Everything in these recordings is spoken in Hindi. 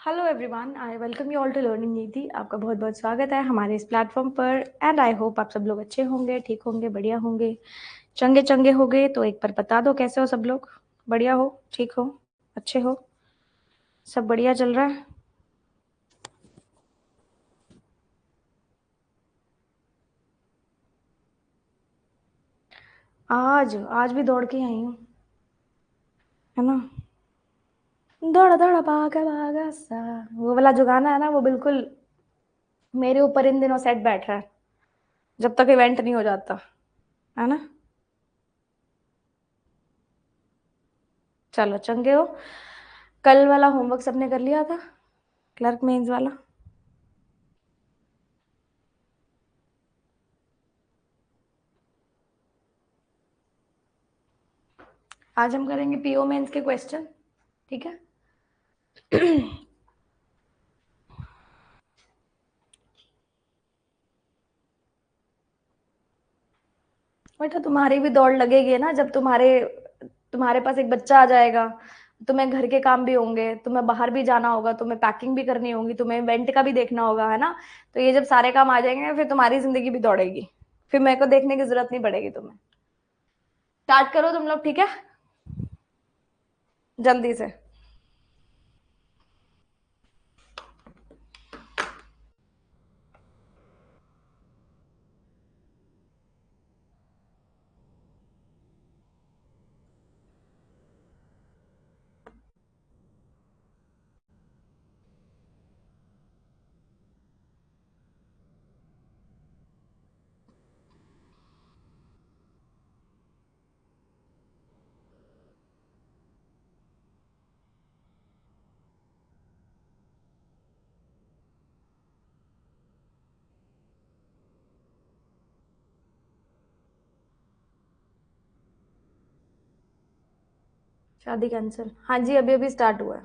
Hello everyone, I welcome you all to learning Niti. आपका बहुत बहुत स्वागत है हमारे इस प्लेटफॉर्म पर। एंड आई होप आप सब लोग अच्छे होंगे, ठीक होंगे, बढ़िया होंगे, चंगे चंगे होंगे। तो एक बार बता दो कैसे हो सब लोग। बढ़िया हो, ठीक हो, अच्छे हो, सब बढ़िया चल रहा है। आज आज भी दौड़ के आई हूँ, है ना। दौड़ा दौड़ा भागा भागा सा, वो वाला जो गाना है ना, वो बिल्कुल मेरे ऊपर इन दिनों सेट बैठ रहा है, जब तक इवेंट नहीं हो जाता, है ना। चलो चंगे हो। कल वाला होमवर्क सबने कर लिया था, क्लर्क मेंस वाला। आज हम करेंगे पीओ मेंस के क्वेश्चन, ठीक है। बेटा तुम्हारी भी दौड़ लगेगी ना, जब तुम्हारे तुम्हारे पास एक बच्चा आ जाएगा। तुम्हें घर के काम भी होंगे, तुम्हें बाहर भी जाना होगा, तुम्हें पैकिंग भी करनी होगी, तुम्हें इवेंट का भी देखना होगा, है ना। तो ये जब सारे काम आ जाएंगे फिर तुम्हारी जिंदगी भी दौड़ेगी, फिर मेरे को देखने की जरूरत नहीं पड़ेगी तुम्हें। स्टार्ट करो तुम लोग, ठीक है, जल्दी से। शादी कैंसिल, हाँ जी, अभी अभी स्टार्ट हुआ है।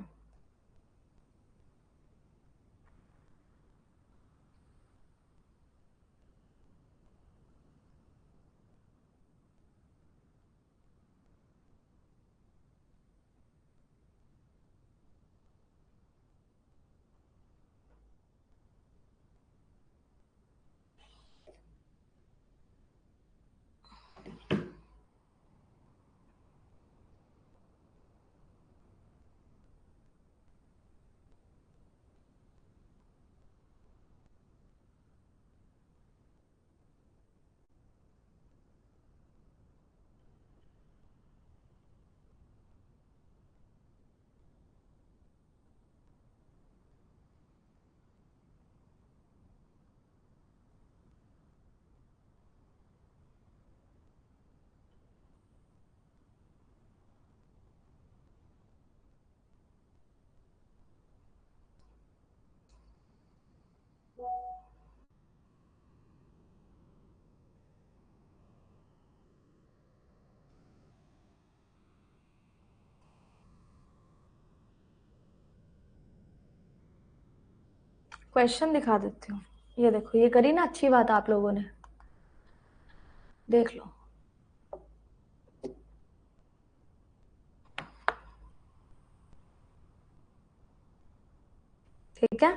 क्वेश्चन दिखा देती हूँ। ये देखो, ये करी ना अच्छी बात आप लोगों ने, देख लो। ठीक है,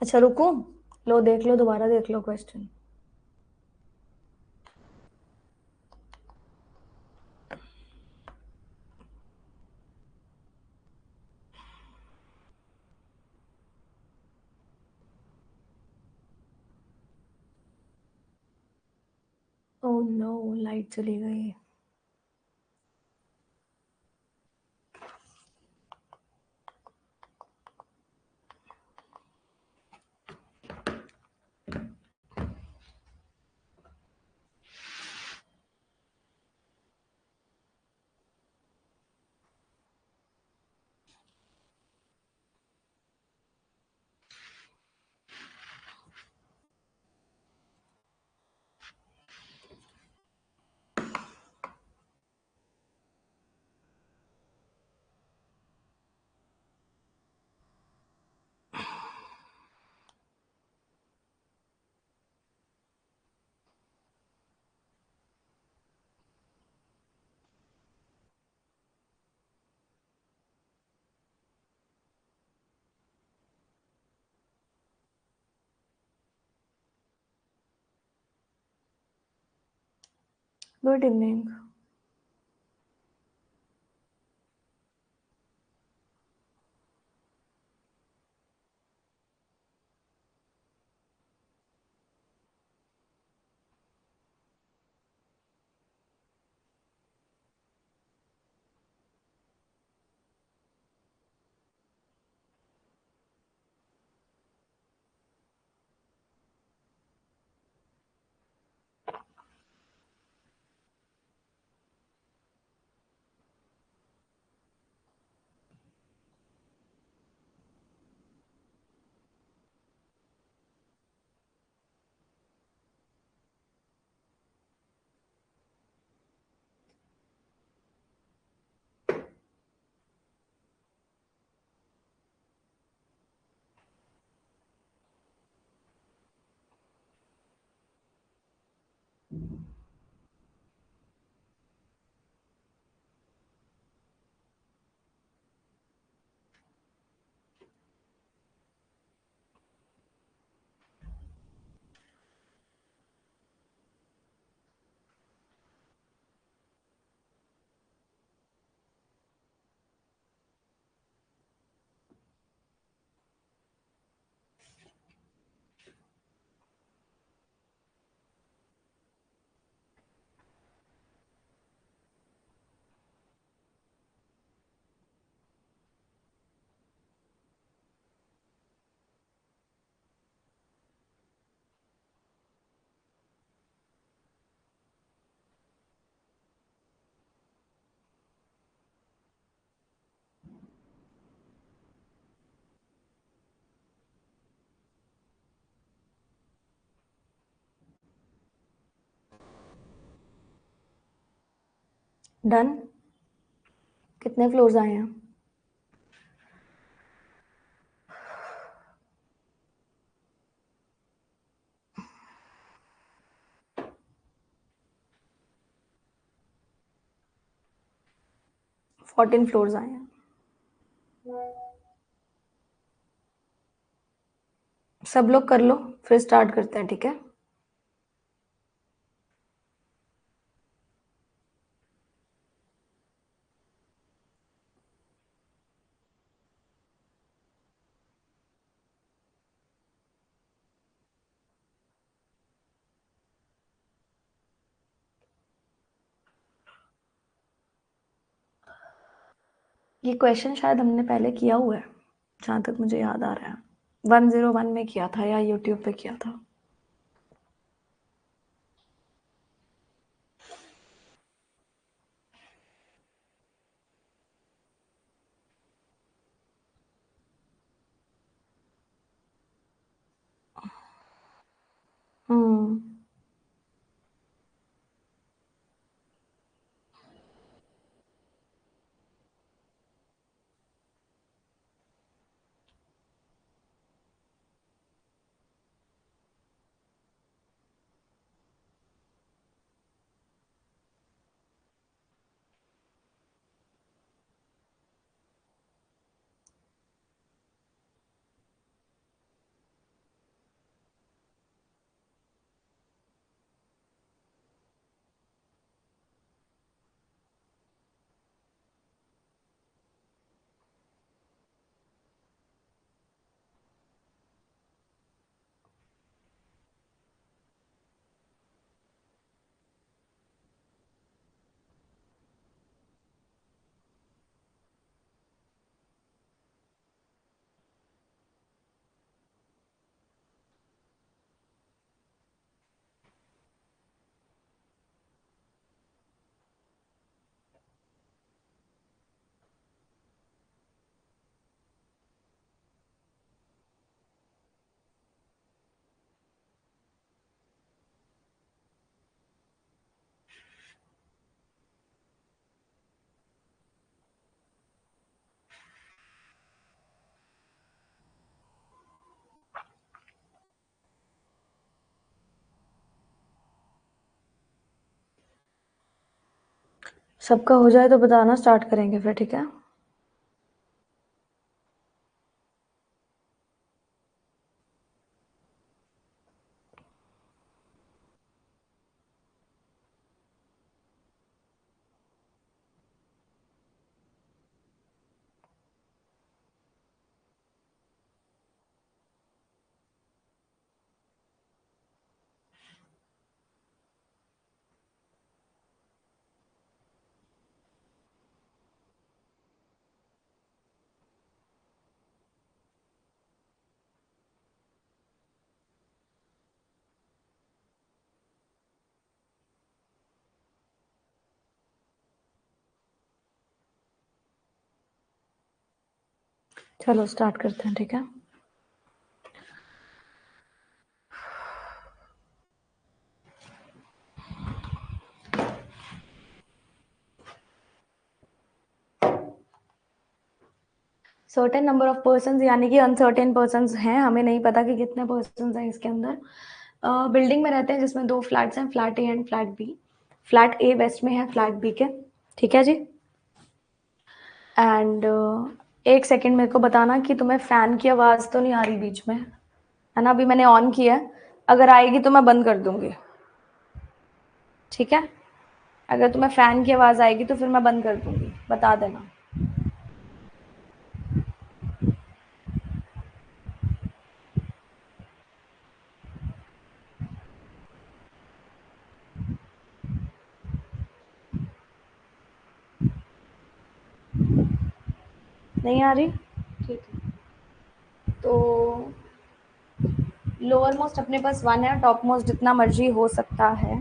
अच्छा रुको, लो देख लो, दोबारा देख लो क्वेश्चन। ओह नो, लाइट चली गई। Good evening. डन। कितने फ्लोर्स आए हैं? 14 फ्लोर्स आए हैं। सब लोग कर लो, फिर स्टार्ट करते हैं, ठीक है? ये क्वेश्चन शायद हमने पहले किया हुआ है, जहाँ तक मुझे याद आ रहा है। 101 में किया था या यूट्यूब पे किया था। हम्म। सबका हो जाए तो बताना, स्टार्ट करेंगे फिर, ठीक है? चलो स्टार्ट करते हैं, ठीक है। सर्टेन नंबर ऑफ पर्सन्स यानी कि अनसर्टेन पर्सन्स हैं, हमें नहीं पता कि कितने पर्सन्स हैं इसके अंदर। बिल्डिंग में रहते हैं जिसमें 2 फ्लैट्स हैं, flat A and flat B. Flat A west में है फ्लैट बी के, ठीक है जी। एंड एक सेकंड मेरे को बताना कि तुम्हें फैन की आवाज़ तो नहीं आ रही बीच में, है ना? अभी मैंने ऑन किया है, अगर आएगी तो मैं बंद कर दूंगी, ठीक है। अगर तुम्हें फैन की आवाज़ आएगी तो फिर मैं बंद कर दूंगी, बता देना। नहीं आ रही, ठीक है। तो लोअर मोस्ट अपने पास 1 है, टॉप मोस्ट जितना मर्जी हो सकता है।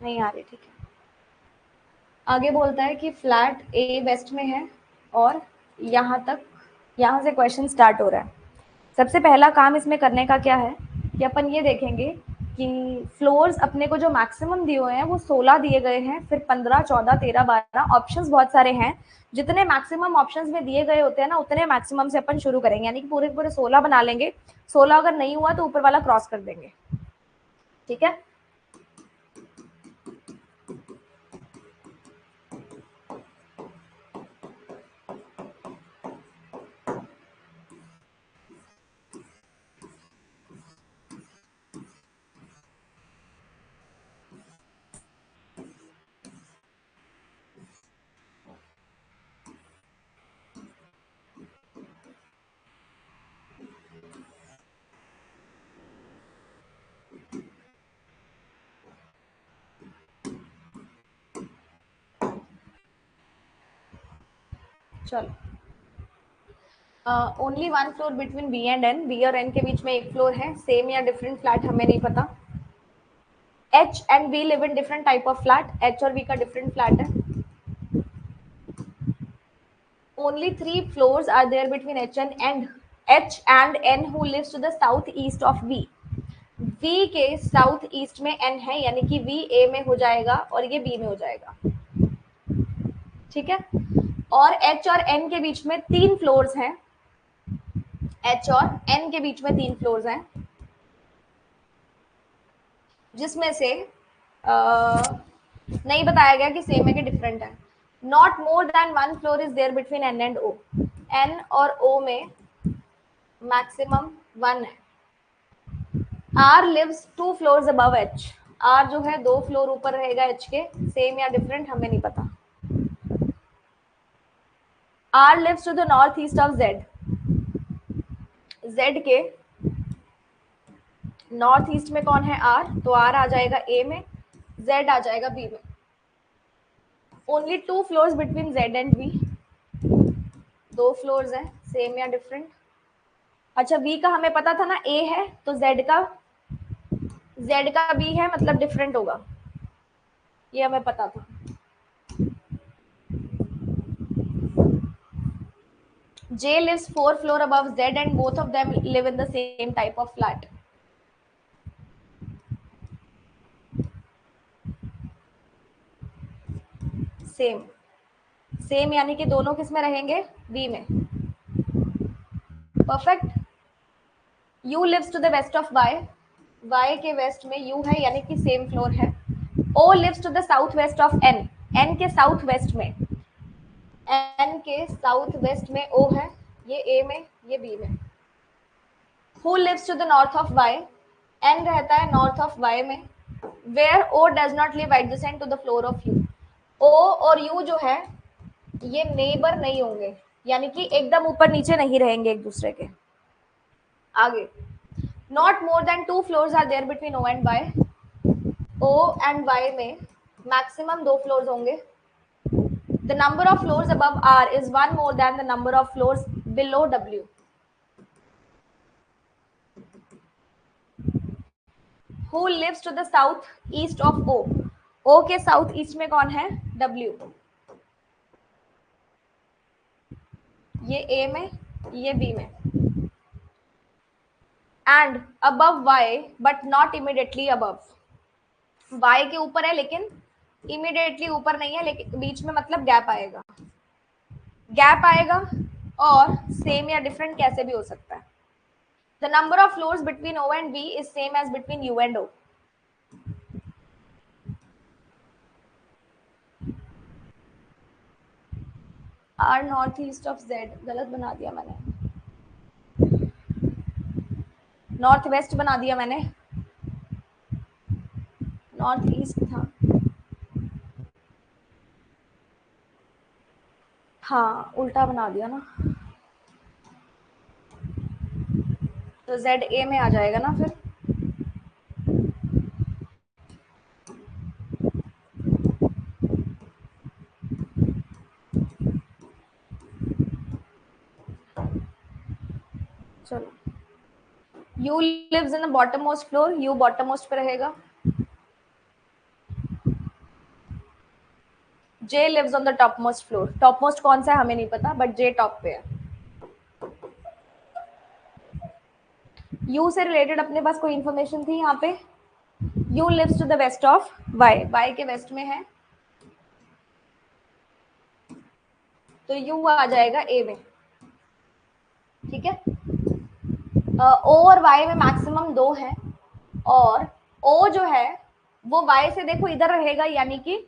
नहीं आ रही, ठीक है। आगे बोलता है कि फ्लैट ए वेस्ट में है और यहाँ से क्वेश्चन स्टार्ट हो रहा है। सबसे पहला काम इसमें करने का क्या है कि अपन ये देखेंगे कि फ्लोर्स अपने को जो मैक्सिमम दिए हुए हैं वो 16 दिए गए हैं, फिर 15, 14, 13, 12 ऑप्शंस बहुत सारे हैं। जितने मैक्सिमम ऑप्शंस में दिए गए होते हैं ना, उतने मैक्सिमम से अपन शुरू करेंगे, यानी कि पूरे पूरे 16 बना लेंगे। 16 अगर नहीं हुआ तो ऊपर वाला क्रॉस कर देंगे, ठीक है। चलो, only 1 floor between B and N, B और एन के बीच में एक फ्लोर है, सेम या डिफरेंट फ्लैट हमें नहीं पता। H and B live in different type of flat, H और बी का डिफरेंट फ्लैट है। Only 3 floors are there between H and N who lives to the south east of V. V के साउथ ईस्ट में N है, यानी कि V A में हो जाएगा और ये B में हो जाएगा, ठीक है। और H और N के बीच में 3 फ्लोर्स हैं, H और N के बीच में 3 फ्लोर्स हैं, जिसमें से नहीं बताया गया कि सेम है कि डिफरेंट है। Not more than 1 floor is there between N and O। N और O में मैक्सिमम 1 है। R lives 2 floors above H। R जो है 2 फ्लोर ऊपर रहेगा H के, सेम या डिफरेंट हमें नहीं पता। R lives to the north east of Z। Z के नॉर्थ ईस्ट में कौन है? R, तो R आ जाएगा A में, Z आ जाएगा B में। Only 2 floors between Z and V। 2 floors हैं, सेम या डिफरेंट। अच्छा, V का हमें पता था ना A है, तो Z का B है, मतलब डिफरेंट होगा, ये हमें पता था। J lives 4 floor above Z and both of them live in the same type of flat। Same यानी कि दोनों किस में रहेंगे? बी में। Perfect. U lives to the west of Y। Y के वेस्ट में U है, यानी कि सेम फ्लोर है। O lives to the south west of N। N के साउथ वेस्ट में, N के साउथ वेस्ट में O है, ये A में, ये B में। Who lives to the north of Y। N रहता है नॉर्थ ऑफ Y में, where O does not live adjacent to the floor of U। O और U जो है ये नेबर नहीं होंगे, यानी कि एकदम ऊपर नीचे नहीं रहेंगे एक दूसरे के। आगे, not more than 2 floors are there between O and Y। O and Y में मैक्सिमम 2 फ्लोर्स होंगे। The number of floors above R is 1 more than the number of floors below W। Who lives to the south east of O। O के साउथ ईस्ट में कौन है? W। ये ए में, ये बी में, and above Y but not immediately above, Y के ऊपर है लेकिन इमिडिएटली ऊपर नहीं है, लेकिन बीच में मतलब गैप आएगा, गैप आएगा, और सेम या डिफरेंट कैसे भी हो सकता है। The number of floors between O and B is same as between U and O. R north east of Z, गलत बना दिया मैंने, नॉर्थ वेस्ट बना दिया मैंने, नॉर्थ ईस्ट था, हाँ उल्टा बना दिया ना, तो जेड ए में आ जाएगा ना फिर। चलो, U lives in the bottom most floor, U bottom most पे रहेगा, J lives on the top most floor, top most कौन सा है हमें नहीं पता, बट जे टॉप पे है। यू से रिलेटेड अपने पास कोई इंफॉर्मेशन थी यहाँ पे, U lives to the west of Y, Y के वेस्ट में है, तो यू आ जाएगा ए में, ठीक है। ओ और वाई में मैक्सिमम 2 है, और ओ जो है वो वाई से देखो इधर रहेगा, यानी कि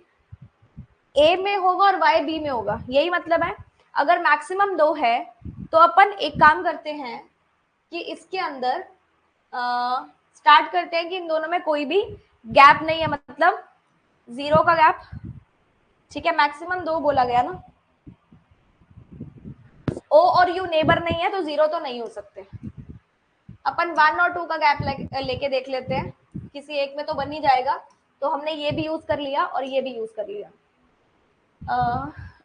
ए में होगा और वाई बी में होगा, यही मतलब है। अगर मैक्सिमम 2 है तो अपन एक काम करते हैं कि इसके अंदर स्टार्ट करते हैं कि इन दोनों में कोई भी गैप नहीं है, मतलब 0 का गैप, ठीक है। मैक्सिमम 2 बोला गया ना, ओ और यू नेबर नहीं है तो 0 तो नहीं हो सकते। अपन 1 और 2 का गैप लेके देख लेते हैं, किसी एक में तो बन ही जाएगा, तो हमने ये भी यूज कर लिया और ये भी यूज कर लिया।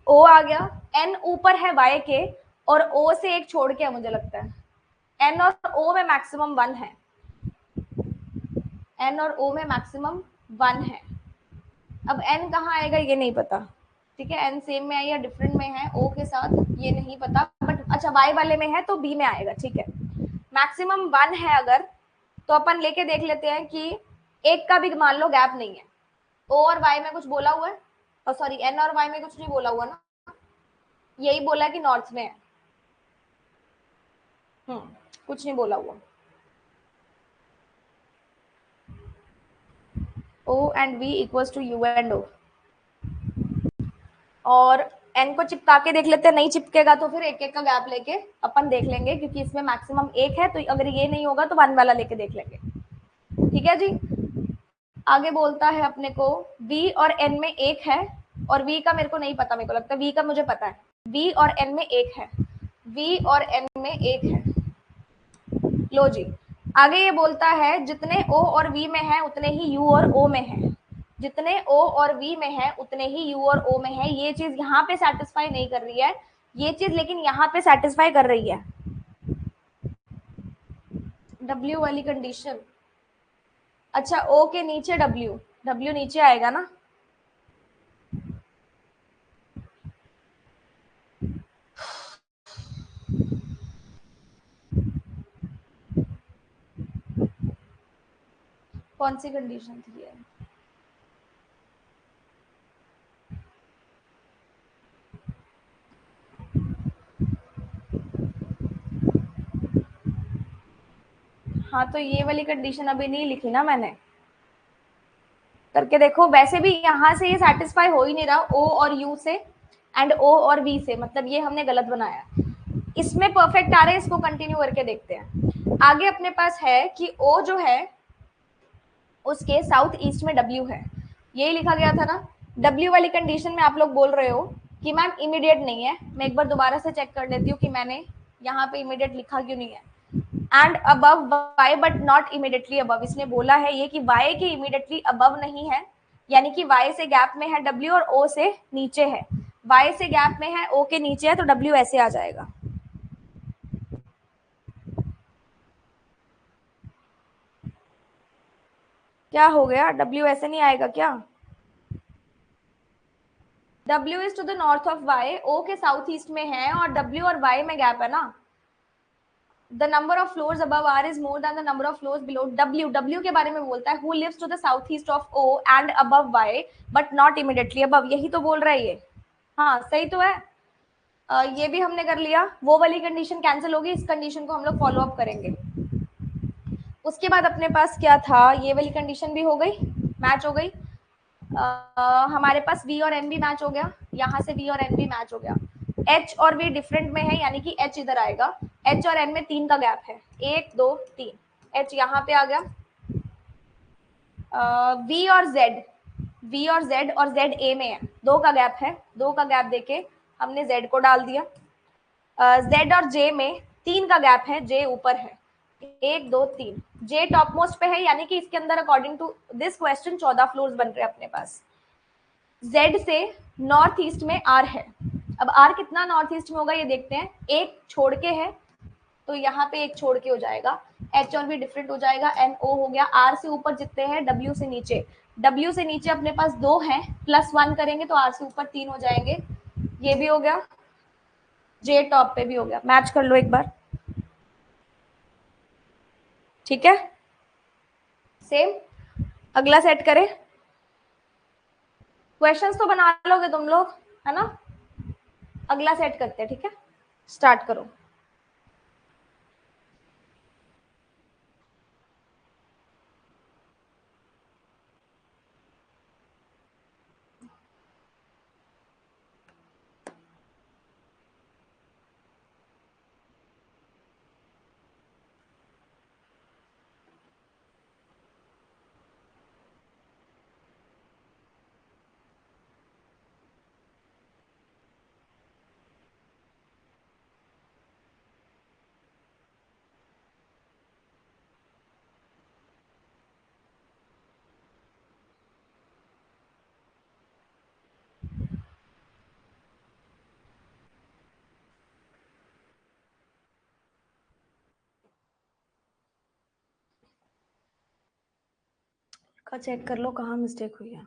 ओ आ गया, एन ऊपर है वाई के, और ओ से एक छोड़ के है मुझे लगता है, एन और ओ में मैक्सिमम 1 है, एन और ओ में मैक्सिमम 1 है। अब एन कहाँ आएगा ये नहीं पता, ठीक है, एन सेम में है या डिफरेंट में है ओ के साथ ये नहीं पता, बट अच्छा वाई वाले में है तो बी में आएगा, ठीक है। मैक्सिमम 1 है अगर, तो अपन लेके देख लेते हैं कि एक का भी मान लो गैप नहीं है, ओ और वाई में कुछ बोला हुआ है, और सॉरी एन और वाई में कुछ नहीं बोला हुआ ना, यही बोला है कि नॉर्थ में है, कुछ नहीं बोला हुआ। O and V equals to U and O, और एन को चिपका के देख लेते हैं, नहीं चिपकेगा तो फिर एक एक का गैप लेके अपन देख लेंगे, क्योंकि इसमें मैक्सिमम 1 है, तो अगर ये नहीं होगा तो 1 वाला लेके देख लेंगे, ठीक है जी। आगे बोलता है अपने को v और n में 1 है, और v का मेरे को नहीं पता, मेरे को लगता है v का मुझे पता है, v और n में 1 है, v और n में 1 है। लो जी, आगे ये बोलता है जितने o और v में है उतने ही u और o में है, जितने o और v में है उतने ही u और o में है। ये चीज यहाँ पे सेटिस्फाई नहीं कर रही है, ये चीज लेकिन यहाँ पे सेटिस्फाई कर रही है, w वाली कंडीशन। अच्छा o के नीचे w, w नीचे आएगा ना, कौन सी कंडीशन थी ये, हाँ तो ये वाली कंडीशन अभी नहीं लिखी ना मैंने, करके देखो। वैसे भी यहाँ से ये सेटिस्फाई हो ही नहीं रहा ओ और यू से एंड ओ और वी से, मतलब ये हमने गलत बनाया। इसमें परफेक्ट आ रहे हैं, इसको कंटिन्यू करके देखते हैं। आगे अपने पास है कि ओ जो है उसके साउथ ईस्ट में डब्ल्यू है, यही लिखा गया था ना। डब्ल्यू वाली कंडीशन में आप लोग बोल रहे हो कि मैम इमीडिएट नहीं है, मैं एक बार दोबारा से चेक कर लेती हूँ कि मैंने यहाँ पे इमीडिएट लिखा क्यों नहीं है। And above Y but not immediately above, इसने बोला है ये कि वाई के इमीडिएटली अबव नहीं है, यानी कि वाई से गैप में है डब्ल्यू और ओ से नीचे है, वाई से गैप में है ओ के नीचे है, तो डब्ल्यू ऐसे आ जाएगा। क्या हो गया, डब्ल्यू ऐसे नहीं आएगा क्या? W is to the north of Y, O के साउथ ईस्ट में है और W और Y में गैप है ना. The number of floors above R is more than the number of floors below W. W के बारे में बोलता है who lives to the southeast of O and above Y but not immediately above. यही तो बोल रहा है ये. हाँ सही तो है. ये भी हमने कर लिया. वो वाली कंडीशन कैंसिल होगी, इस कंडीशन को हम लोग फॉलो अप करेंगे. उसके बाद अपने पास क्या था, ये वाली कंडीशन भी हो गई, मैच हो गई. हमारे पास V और N भी मैच हो गया, यहाँ से V और N भी मैच हो गया. H और V डिफरेंट में है, यानी कि H इधर आएगा. H और N में 3 का गैप है, 1 2 3. H यहाँ पे आ गया. V और Z और Z A में है, 2 का गैप है. 2 का गैप देके हमने Z को डाल दिया. Z और J में 3 का गैप है, J ऊपर है, 1 2 3. J टॉप मोस्ट पे है, यानी कि इसके अंदर according to this question 14 floors बन रहे हैं अपने पास. Z से नॉर्थ ईस्ट में R है. अब R कितना नॉर्थ ईस्ट में होगा ये देखते हैं. एक छोड़ के है तो यहाँ पे एक छोड़ के हो जाएगा. H और भी डिफरेंट हो जाएगा. NO हो गया. R से ऊपर जितने हैं, W से नीचे. W से नीचे अपने पास 2 हैं, +1 करेंगे तो R से ऊपर 3 हो जाएंगे. ये भी हो गया. J टॉप पे भी हो गया. मैच कर लो एक बार. ठीक है, सेम. अगला सेट करें. क्वेश्चंस तो बना लोगे तुम लोग, है ना. अगला सेट करते हैं. ठीक है, स्टार्ट करो. का चेक कर लो कहाँ मिस्टेक हुई है.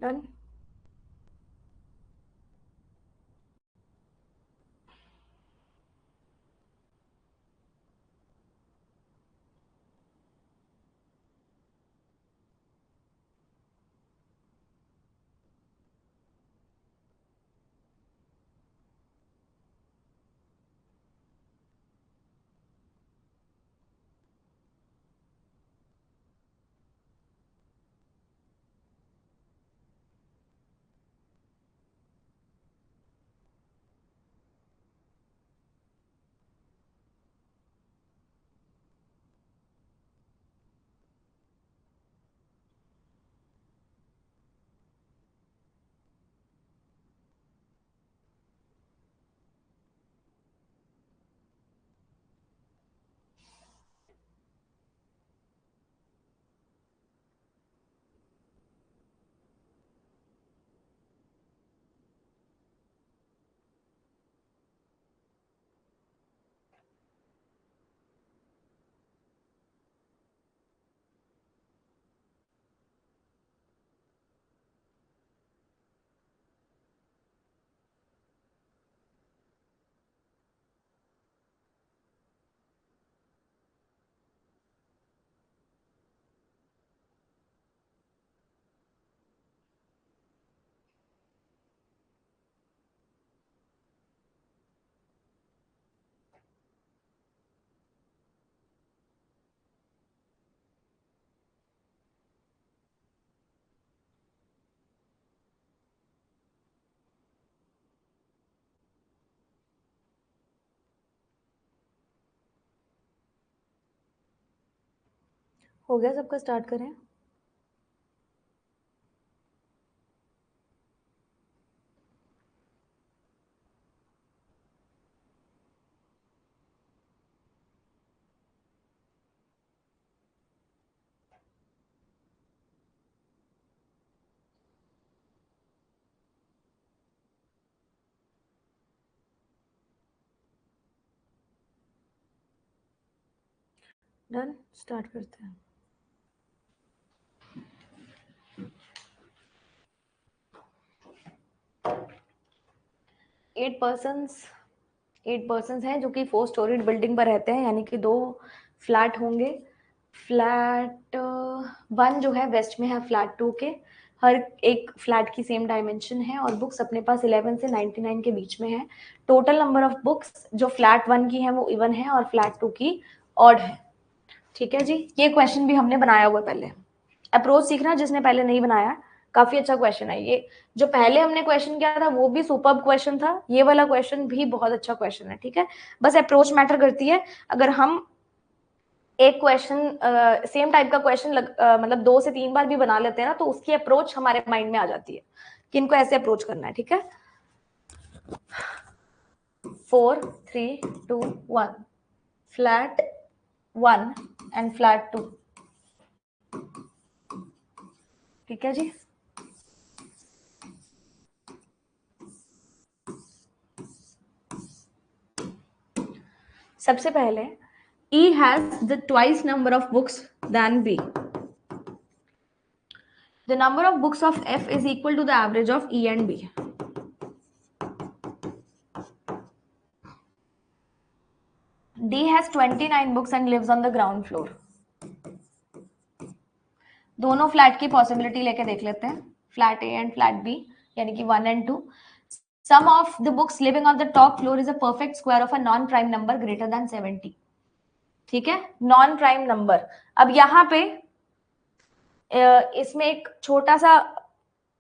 डन। हो गया सबका, स्टार्ट करें। डन, स्टार्ट करते हैं। एट पर्सन हैं जो कि 4 स्टोरीड बिल्डिंग पर रहते हैं, यानी कि 2 फ्लैट होंगे। फ्लैट 1 जो है वेस्ट में है फ्लैट 2 के। हर एक फ्लैट की सेम डायमेंशन है और बुक्स अपने पास 11 से 99 के बीच में है। टोटल नंबर ऑफ बुक्स जो फ्लैट 1 की है वो इवन है और फ्लैट 2 की ऑड है। ठीक है जी, ये क्वेश्चन भी हमने बनाया हुआ है पहले। अप्रोच सीखना जिसने पहले नहीं बनाया, काफी अच्छा क्वेश्चन है ये। जो पहले हमने क्वेश्चन किया था वो भी सुपर्ब क्वेश्चन था, ये वाला क्वेश्चन भी बहुत अच्छा क्वेश्चन है। ठीक है, बस अप्रोच मैटर करती है। अगर हम एक क्वेश्चन सेम टाइप का क्वेश्चन मतलब 2 से 3 बार भी बना लेते हैं ना, तो उसकी अप्रोच हमारे माइंड में आ जाती है कि इनको ऐसे अप्रोच करना है। ठीक है, 4 3 2 1 फ्लैट 1 एंड फ्लैट 2। ठीक है जी, सबसे पहले E has the twice number of books than B. The number of books of F is equal to the average of E and B. D has 29 books and lives on the ground floor. दोनों फ्लैट की पॉसिबिलिटी लेके देख लेते हैं, flat A and flat B, यानी कि 1 and 2. Sum of the books living on the top floor is a perfect square of a non-prime number greater than 70. ठीक है, नॉन प्राइम नंबर। अब यहाँ पे इसमें एक छोटा सा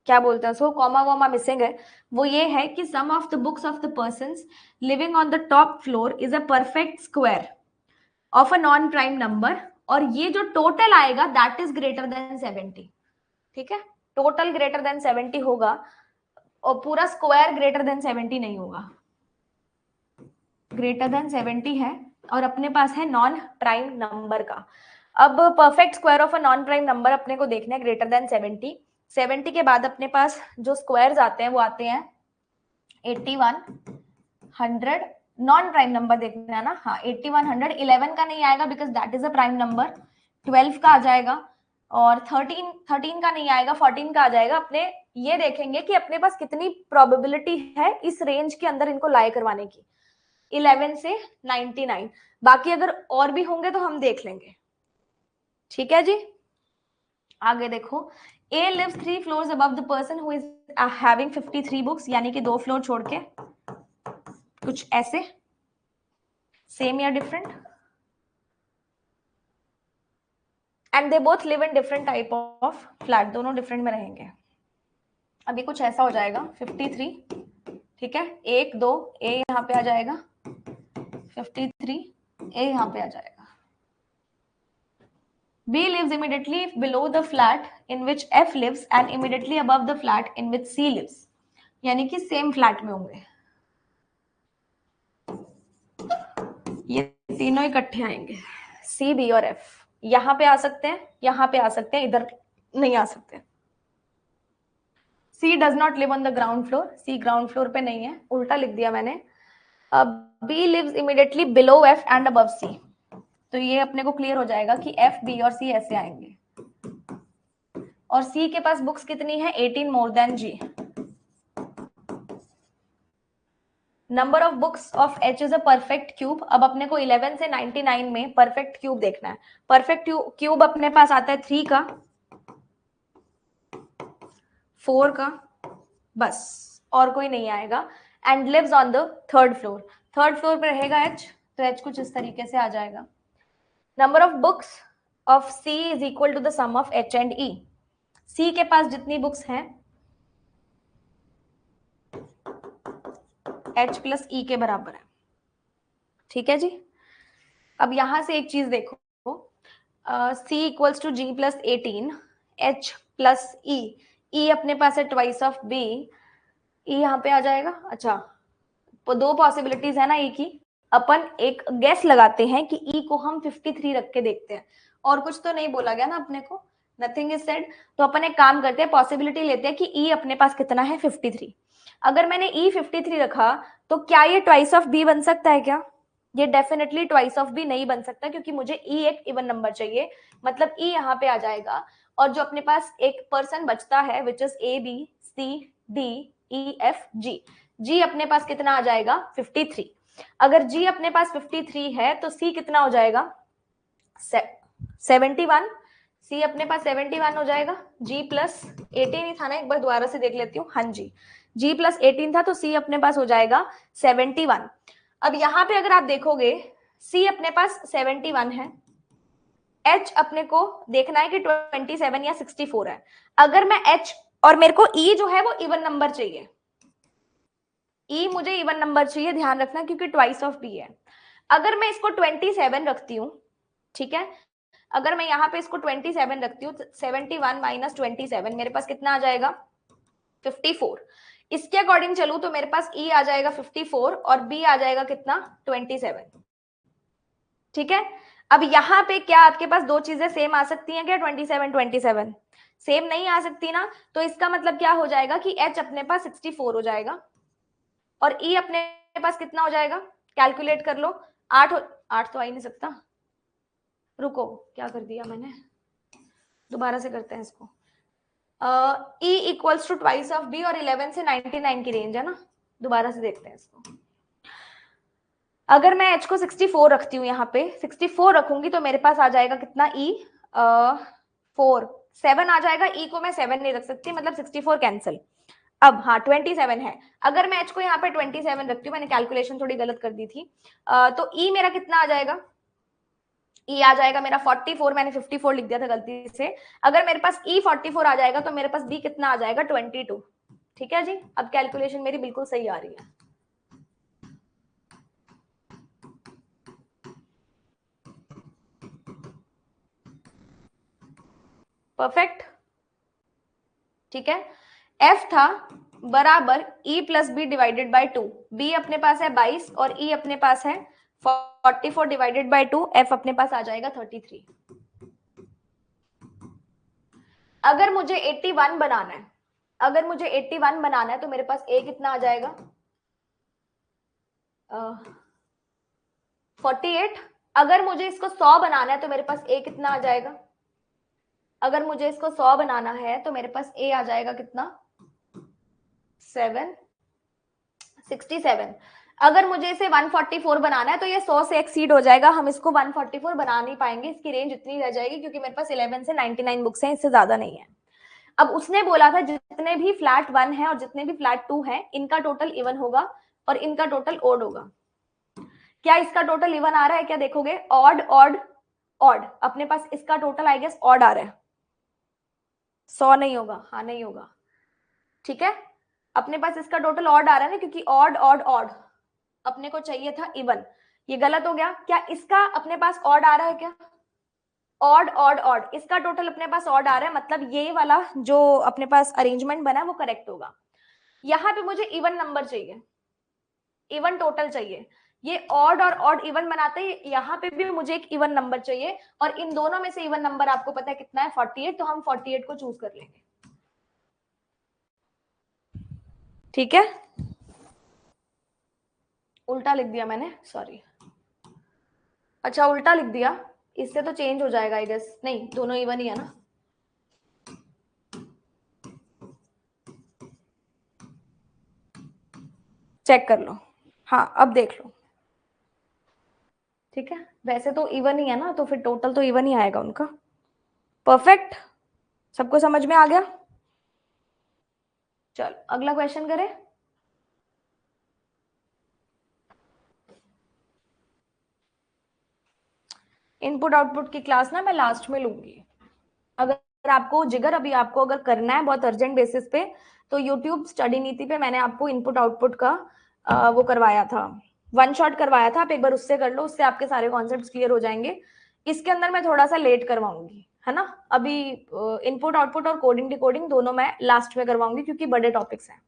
क्या बोलते हैं उसको, कॉमा वॉमा मिसिंग है। वो ये है कि sum of the books of the persons living on the top floor is a perfect square of a non prime number, और ये जो टोटल आएगा दैट इज ग्रेटर देन 70। ठीक है, टोटल ग्रेटर देन 70 होगा और पूरा स्क्वायर ग्रेटर देन 70 नहीं होगा। ग्रेटर देन 70 है और अपने पास है नॉन प्राइम नंबर का। अब perfect square of a non prime number अपने को देखना है ग्रेटर देन 70। 70 के बाद अपने पास जो स्क्वायर्स आते हैं वो आते हैं 81, 100। नॉन प्राइम नंबर देखना है ना, हाँ 81, 100। 11 का नहीं आएगा because that is a prime number. 12 का आ जाएगा, और 13 का नहीं आएगा, 14 का आ जाएगा। अपने ये देखेंगे कि अपने पास कितनी प्रोबेबिलिटी है इस रेंज के अंदर इनको लाए करवाने की, 11 से 99। बाकी अगर और भी होंगे तो हम देख लेंगे, ठीक है जी। आगे देखो, A lives 3 floors above the person who is having 53 books, यानी कि 2 फ्लोर छोड़ के, कुछ ऐसे, सेम या different, and they both live in different type of flat, दोनों डिफरेंट में रहेंगे। अभी कुछ ऐसा हो जाएगा 53, ठीक है, 1 2 ए यहाँ पे आ जाएगा, 53 ए यहाँ पे आ जाएगा। B lives immediately below the flat in which F lives and immediately above the flat in which C lives, यानी कि सेम फ्लैट में होंगे, ये तीनों इकट्ठे आएंगे, C B और F। यहाँ पे आ सकते हैं, यहाँ पे आ सकते हैं, इधर नहीं आ सकते। C does not live on the ground floor, C ground floor पे नहीं है, उल्टा लिख दिया मैंने। B lives immediately below F and above C, तो ये अपने को क्लियर हो जाएगा कि F B और C ऐसे आएंगे। और C के पास बुक्स कितनी है, 18 more than G। Number of books of H is a perfect cube. अब अपने को 11 से 99 में परफेक्ट क्यूब देखना है। परफेक्ट क्यूब अपने पास आता है 3 का, 4 का, बस और कोई नहीं आएगा। And lives on the third floor, third floor पे रहेगा H, तो H कुछ इस तरीके से आ जाएगा। Number of books of C is equal to the sum of H and E। C के पास जितनी बुक्स हैं H प्लस E के बराबर है, ठीक है जी। अब यहां से एक चीज देखो, C equals to G plus 18, H plus E, E अपने पास है ट्वाइस ऑफ B, E यहाँ पे आ जाएगा। अच्छा, तो 2 पॉसिबिलिटीज है ना E की, अपन एक गेस लगाते हैं कि E को हम 53 रख के देखते हैं, और कुछ तो नहीं बोला गया ना अपने को, नथिंग इज सेड। तो अपन एक काम करते हैं, पॉसिबिलिटी लेते हैं कि E अपने पास कितना है, 53। अगर मैंने E 53 रखा तो क्या ये ट्वाइस ऑफ B बन सकता है क्या? ये डेफिनेटली ट्वाइस ऑफ बी नहीं बन सकता, क्योंकि मुझे ई एक इवन नंबर चाहिए, मतलब ई यहाँ पे आ जाएगा। और जो अपने पास एक पर्सन बचता है which is A B C D E F G, G अपने पास कितना आ जाएगा, 53। अगर जी अपने पास 53 है तो सी कितना हो जाएगा, 71। सी अपने पास 71 हो जाएगा। जी प्लस 18 ही था ना, एक बार दोबारा से देख लेती हूँ, हाँ जी, जी प्लस 18 था, तो सी अपने पास हो जाएगा 71। अब यहां पे अगर आप देखोगे C अपने पास 71 है, H अपने को देखना है कि 27 या 64 है। अगर मैं H और मेरे को E जो है वो इवन नंबर चाहिए, E मुझे इवन नंबर चाहिए, ध्यान रखना, क्योंकि ट्वाइस ऑफ B है। अगर मैं इसको 27 रखती हूँ, ठीक है, अगर मैं यहाँ पे इसको 27 रखती हूँ, 71 माइनस 27 मेरे पास कितना आ जाएगा, 54। इसके अकॉर्डिंग चलू तो मेरे पास E आ जाएगा 54 और B आ जाएगा कितना, 27, ठीक है। अब यहां पे क्या आपके पास दो चीजें सेम आ सकती हैं क्या, 27 सेम नहीं आ सकती ना, तो इसका मतलब क्या हो जाएगा कि H अपने पास 64 हो जाएगा और E अपने पास कितना हो जाएगा, कैलकुलेट कर लो, 8 तो आ ही नहीं सकता, रुको क्या कर दिया मैंने, दोबारा से करते हैं इसको। E equals to twice of B और 11 से 99 की रेंज है ना, दोबारा से देखते हैं इसको। अगर मैं H को 64 रखती हूँ, यहाँ पे 64 रखूंगी तो मेरे पास आ जाएगा कितना, E 4 7 आ जाएगा। E को मैं 7 नहीं रख सकती, मतलब 64 कैंसिल। अब हाँ 27 है, अगर मैं H को यहाँ पे 27 रखती हूँ, मैंने कैलकुलेशन थोड़ी गलत कर दी थी, तो E मेरा कितना आ जाएगा, E आ जाएगा मेरा 44, मैंने 54 लिख दिया था गलती से। अगर मेरे पास E 44 आ जाएगा तो मेरे पास B कितना आ जाएगा, 22, ठीक है जी। अब कैलकुलेशन मेरी बिल्कुल सही आ रही है। परफेक्ट, ठीक है। F था बराबर E plus B divided by 2, B अपने पास है 22 और E अपने पास है 44 डिवाइडेड बाई 2, F अपने पास आ जाएगा 33। अगर मुझे 81 बनाना है, अगर मुझे 81 बनाना है तो मेरे पास A कितना आ जाएगा, 48। अगर मुझे इसको 100 बनाना है तो मेरे पास A कितना आ जाएगा, अगर मुझे इसको 100 बनाना है तो मेरे पास a आ जाएगा कितना, 7, 67। अगर मुझे इसे 144 बनाना है तो ये 100 से एक्सीड हो जाएगा, हम इसको 144 बना नहीं पाएंगे, इसकी रेंज इतनी रह जाएगी क्योंकि मेरे पास 11 से 99 बुक्स हैं, इससे ज्यादा नहीं है। अब उसने बोला था जितने भी फ्लैट 1 है और जितने भी फ्लैट 2 है इनका टोटल इवन होगा और इनका टोटल ओड होगा। क्या इसका टोटल इवन आ रहा है, क्या देखोगे, ऑड ऑड ऑड, अपने पास इसका टोटल आई गेस ऑड आ रहा है, 100 नहीं होगा, हाँ नहीं होगा, ठीक है, अपने पास इसका टोटल ऑड आ रहा है ना, क्योंकि ऑड ऑड ऑड अपने को चाहिए था इवन, ये गलत हो गया। क्या इसका अपने पास ऑड आ रहा है, क्या ऑड ऑड ऑड, इसका टोटल अपने पास ऑड आ रहा है, मतलब ये वाला जो अपने पास अरेंजमेंट बना है वो करेक्ट होगा। यहाँ पे मुझे इवन नंबर चाहिए, इवन टोटल चाहिए, ये ऑड और ऑड इवन बनाते हैं, यहाँ पे भी मुझे एक इवन नंबर चाहिए और इन दोनों में से इवन नंबर आपको पता है कितना है, 48, तो हम 48 को चूज कर लेंगे, ठीक है। उल्टा लिख दिया मैंने, सॉरी, अच्छा उल्टा लिख दिया, इससे तो चेंज हो जाएगा आई गेस, नहीं दोनों इवन ही है ना, चेक कर लो, हाँ अब देख लो, ठीक है, वैसे तो इवन ही है ना, तो फिर टोटल तो इवन ही आएगा उनका, परफेक्ट, सबको समझ में आ गया। चलो अगला क्वेश्चन करें। इनपुट आउटपुट की क्लास ना मैं लास्ट में लूंगी, अगर आपको जिगर अभी आपको अगर करना है बहुत अर्जेंट बेसिस पे, तो यूट्यूब स्टडी नीति पे मैंने आपको इनपुट आउटपुट का वो करवाया था, वन शॉट करवाया था, आप एक बार उससे कर लो, उससे आपके सारे कॉन्सेप्ट्स क्लियर हो जाएंगे। इसके अंदर मैं थोड़ा सा लेट करवाऊंगी, है ना, अभी इनपुट आउटपुट और कोडिंग डिकोडिंग दोनों मैं लास्ट में करवाऊंगी क्योंकि बड़े टॉपिक्स हैं।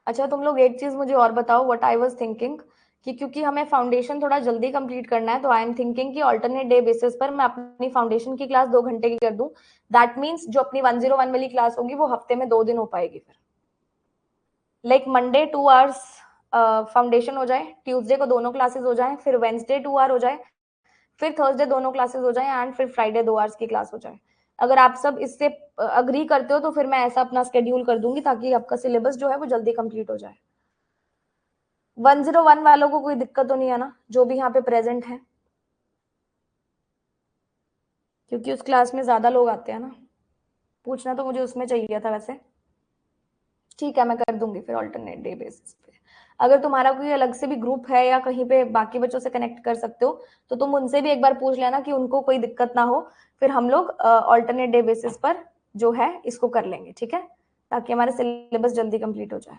अच्छा तुम लोग एक चीज मुझे और बताओ, व्हाट आई वाज थिंकिंग, कि क्योंकि हमें फाउंडेशन थोड़ा जल्दी कंप्लीट करना है, तो आई एम थिंकिंग कि ऑल्टरनेट डे बेसिस पर मैं अपनी फाउंडेशन की क्लास 2 घंटे की कर दूं, दैट मीन्स जो अपनी 101 वाली क्लास होगी वो हफ्ते में 2 दिन हो पाएगी, फिर लाइक मंडे 2 आवर्स फाउंडेशन हो जाए, ट्यूसडे को दोनों क्लासेस हो जाए, फिर वेंसडे 2 आवर हो जाए, फिर थर्सडे दोनों क्लासेस हो जाए एंड फिर फ्राइडे 2 आवर्स की क्लास हो जाए। अगर आप सब इससे अग्री करते हो तो फिर मैं ऐसा अपना स्केड्यूल कर दूंगी ताकि आपका सिलेबस जो है वो जल्दी कंप्लीट हो जाए। 101 वालों को कोई दिक्कत तो नहीं है ना, जो भी यहाँ पे प्रेजेंट है, क्योंकि उस क्लास में ज्यादा लोग आते हैं ना, पूछना तो मुझे उसमें चाहिए था वैसे। ठीक है मैं कर दूंगी फिर ऑल्टरनेट डे बेसिस पे। अगर तुम्हारा कोई अलग से भी ग्रुप है या कहीं पे बाकी बच्चों से कनेक्ट कर सकते हो तो तुम उनसे भी एक बार पूछ लेना कि उनको कोई दिक्कत ना हो, फिर हम लोग ऑल्टरनेट डे बेसिस पर जो है इसको कर लेंगे, ठीक है, ताकि हमारे सिलेबस जल्दी कंप्लीट हो जाए।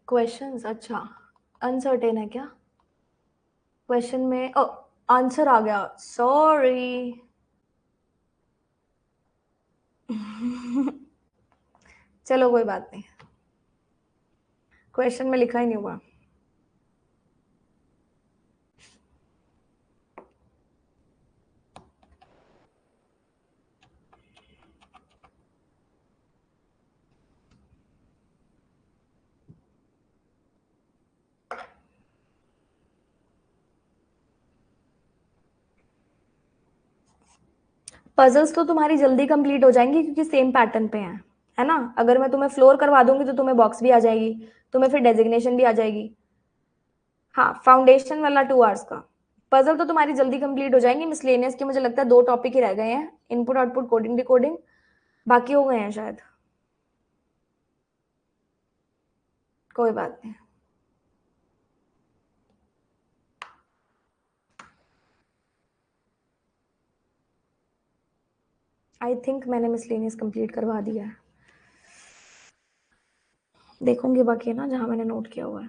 क्वेश्चंस, अच्छा अनसर्टेन है क्या क्वेश्चन में, ओ आंसर आ गया, सॉरी। चलो कोई बात नहीं, क्वेश्चन में लिखा ही नहीं हुआ। पजल्स तो तुम्हारी जल्दी कंप्लीट हो जाएंगी क्योंकि सेम पैटर्न पे हैं, है ना, अगर मैं तुम्हें फ्लोर करवा दूंगी तो तुम्हें बॉक्स भी आ जाएगी, तुम्हें फिर डेजिग्नेशन भी आ जाएगी। हाँ फाउंडेशन वाला 2 आवर्स का पजल तो तुम्हारी जल्दी कंप्लीट हो जाएंगी, मिसलेनियस के मुझे लगता है 2 टॉपिक ही रह गए हैं, इनपुट आउटपुट कोडिंग डिकोडिंग, बाकी हो गए हैं शायद, कोई बात नहीं। आई थिंक मैंने मिसलेनियस कंप्लीट करवा दिया है, देखूंगी बाकी है ना जहां मैंने नोट किया हुआ है।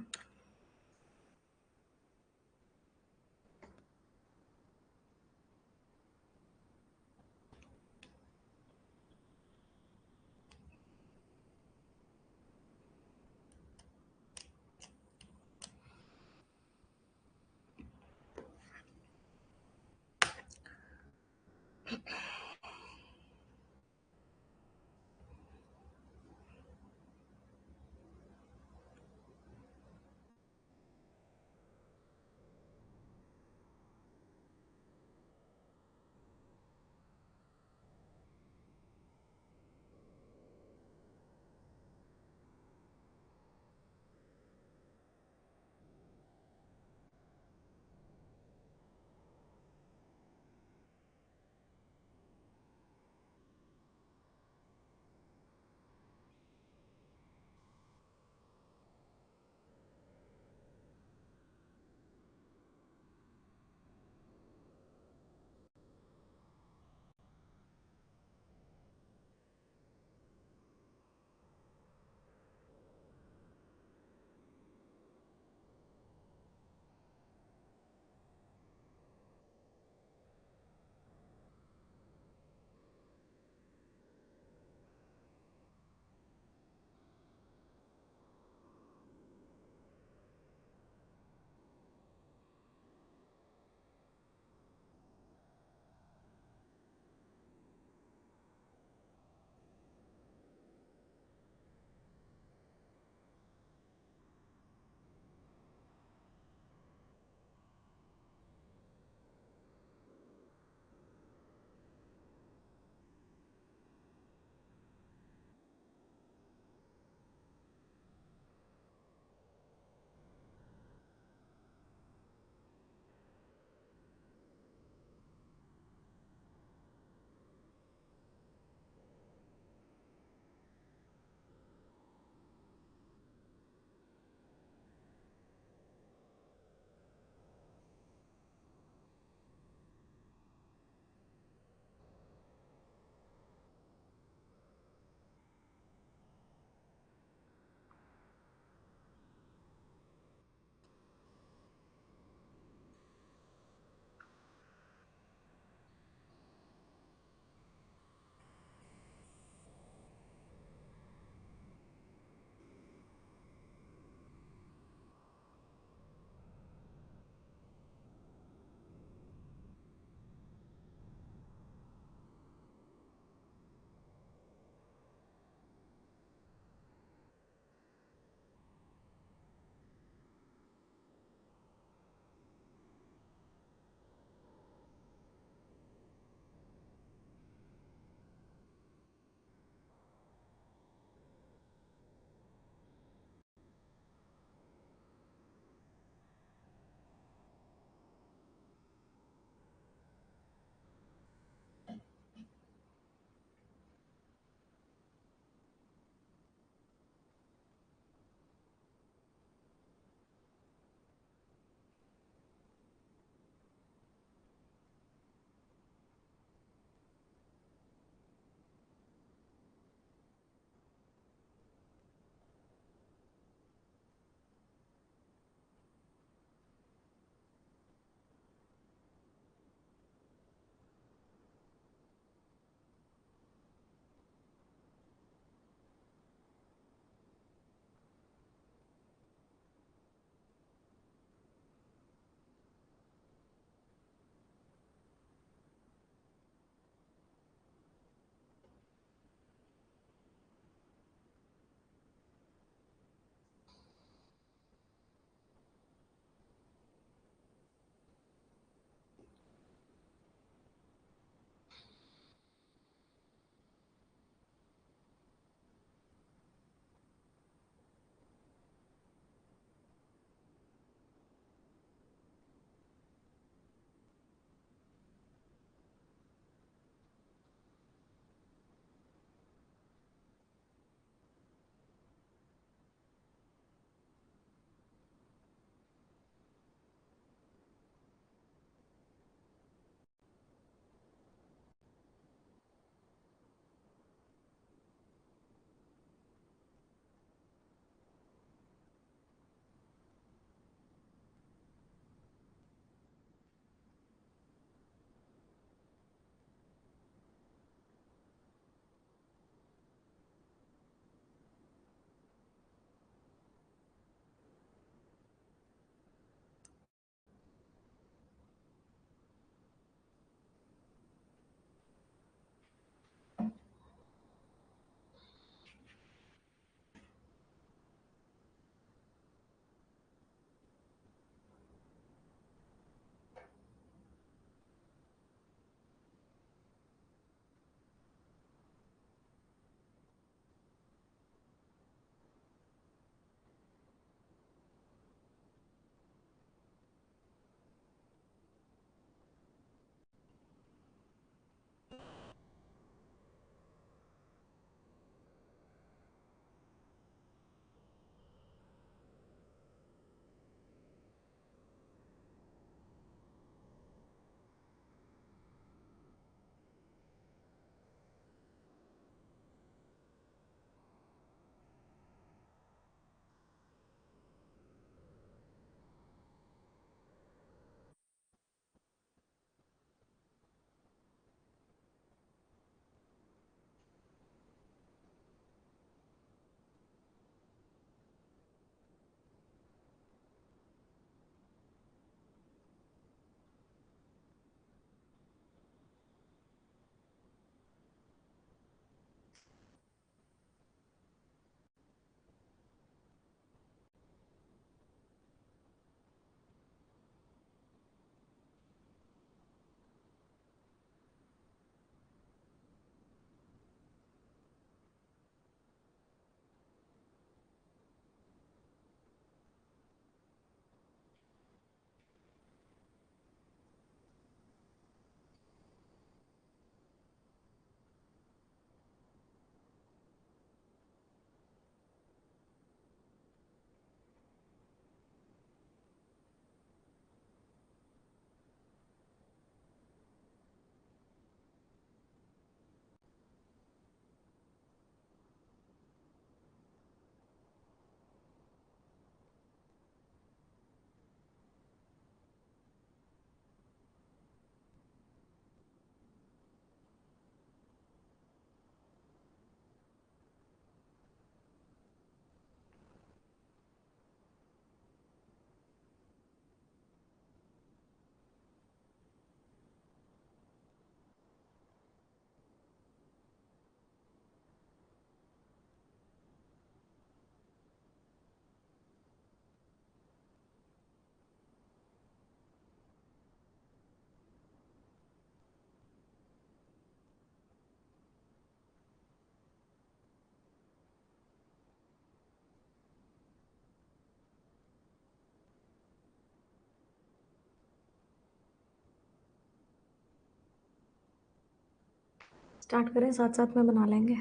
स्टार्ट करें, साथ साथ में बना लेंगे।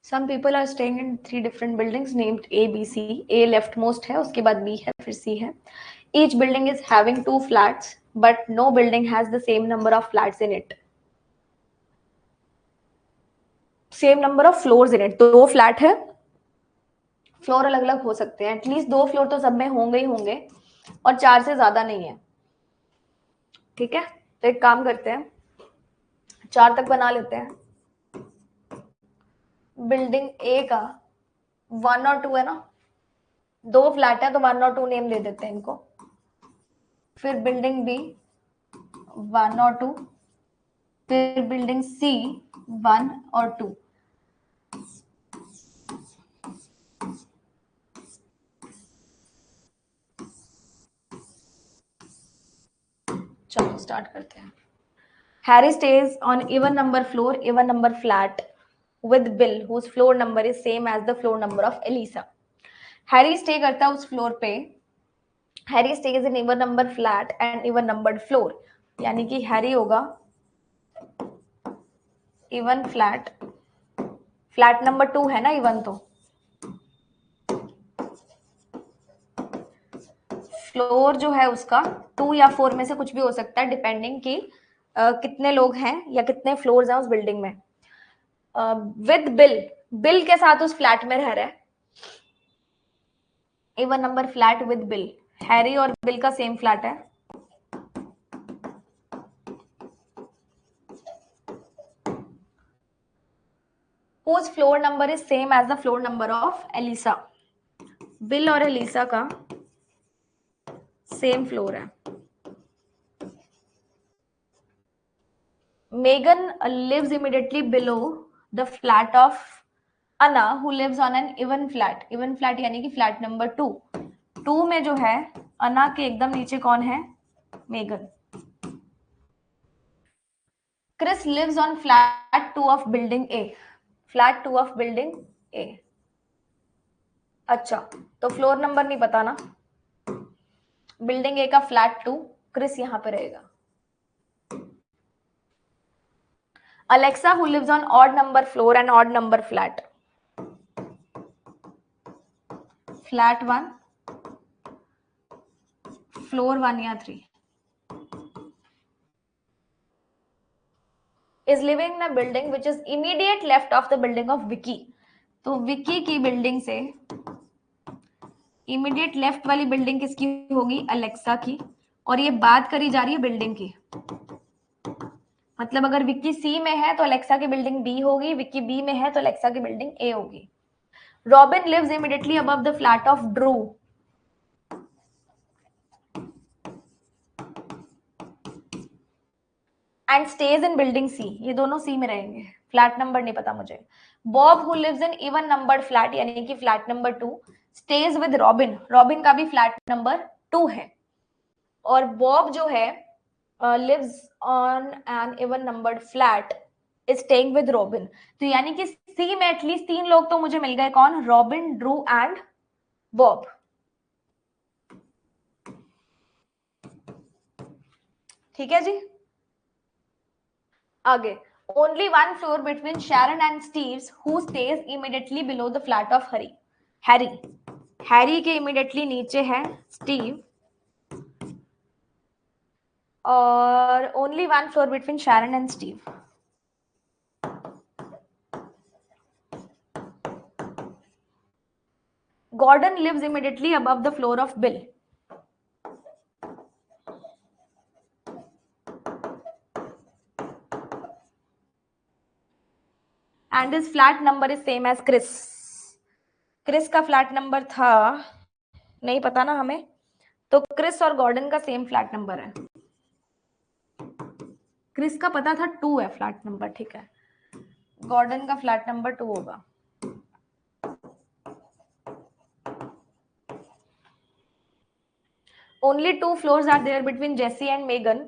Some people are staying in 3 different buildings named A, B, C. A leftmost है, उसके बाद B है, फिर C है. Each building is having 2 flats, but no building has the same number of flats in it. Same number of floors in it. तो 2 फ्लैट है, फ्लोर अलग अलग हो सकते हैं, एटलीस्ट 2 फ्लोर तो सब में होंगे ही होंगे, और 4 से ज्यादा नहीं है. ठीक है, तो एक काम करते हैं, 4 तक बना लेते हैं. बिल्डिंग ए का 1 और 2 है ना, 2 फ्लैट है तो 1 और 2 नेम दे देते हैं इनको. फिर बिल्डिंग बी 1 और 2, फिर बिल्डिंग सी 1 और 2. चलो स्टार्ट करते हैं. Harry stage on even number floor, even number flat with Bill whose floor number is same as the floor number of Elisa. Harry stay करता है उस फ्लोर पे. Harry stage in even number flat and even numbered floor, यानी कि हैरी होगा इवन फ्लैट. फ्लैट नंबर 2 है ना इवन, तो फ्लोर जो है उसका 2 या 4 में से कुछ भी हो सकता है, डिपेंडिंग कि कितने लोग हैं या कितने फ्लोर्स हैं उस बिल्डिंग में. विद बिल, बिल के साथ उस फ्लैट में रह रहा है. Even number flat with bill, Harry और बिल का सेम फ्लैट है. whose floor number is same as the floor number of Elisa. Bill और एलिसा का सेम फ्लोर है. Megan lives immediately below the flat of Anna who lives on an even flat. Even flat यानी कि फ्लैट नंबर 2. 2 में जो है अना के एकदम नीचे कौन है, Megan. Chris lives on flat 2 of building A. Flat 2 of building A. अच्छा, तो फ्लोर नंबर नहीं पता ना. बिल्डिंग ए का फ्लैट 2, क्रिस यहां पे रहेगा. Alexa who lives on odd number floor and odd number flat. Flat 1, floor 1 या 3. Is living in a building which is immediate left of the building of Vicky. तो विकी की बिल्डिंग से इमीडिएट लेफ्ट वाली बिल्डिंग किसकी होगी, अलेक्सा की. और ये बात करी जा रही है बिल्डिंग की, मतलब अगर विक्की सी में है तो अलेक्सा की बिल्डिंग बी होगी, विक्की बी में है तो अलेक्सा की बिल्डिंग ए होगी. Robin lives immediately above the flat of Drew and stays in building C. ये दोनों सी में रहेंगे. फ्लैट नंबर नहीं पता मुझे। Bob who lives in even numbered flat यानी कि flat number 2 stays with Robin, Robin का भी फ्लैट नंबर 2 है, और बॉब जो है lives on an even numbered flat is staying with Robin. तो यानी कि सी में एटलीस्ट 3 लोग तो मुझे मिल गए, कौन? Robin, Drew and Bob. ठीक है जी। आगे, only one floor between Sharon and Steve's who stays immediately below the flat of Harry. Harry, Harry के इमीडिएटली नीचे है स्टीव, और only one floor between Sharon and Steve. Gordon lives immediately above the floor of Bill. And his flat number is same as Chris. Chris का फ्लैट नंबर था, नहीं पता ना हमें, तो क्रिस और गॉर्डन का सेम फ्लैट नंबर है। क्रिस का पता था 2 है फ्लैट नंबर, ठीक है, गॉर्डन का फ्लैट नंबर 2 होगा। Only 2 floors are there between Jessie and Megan.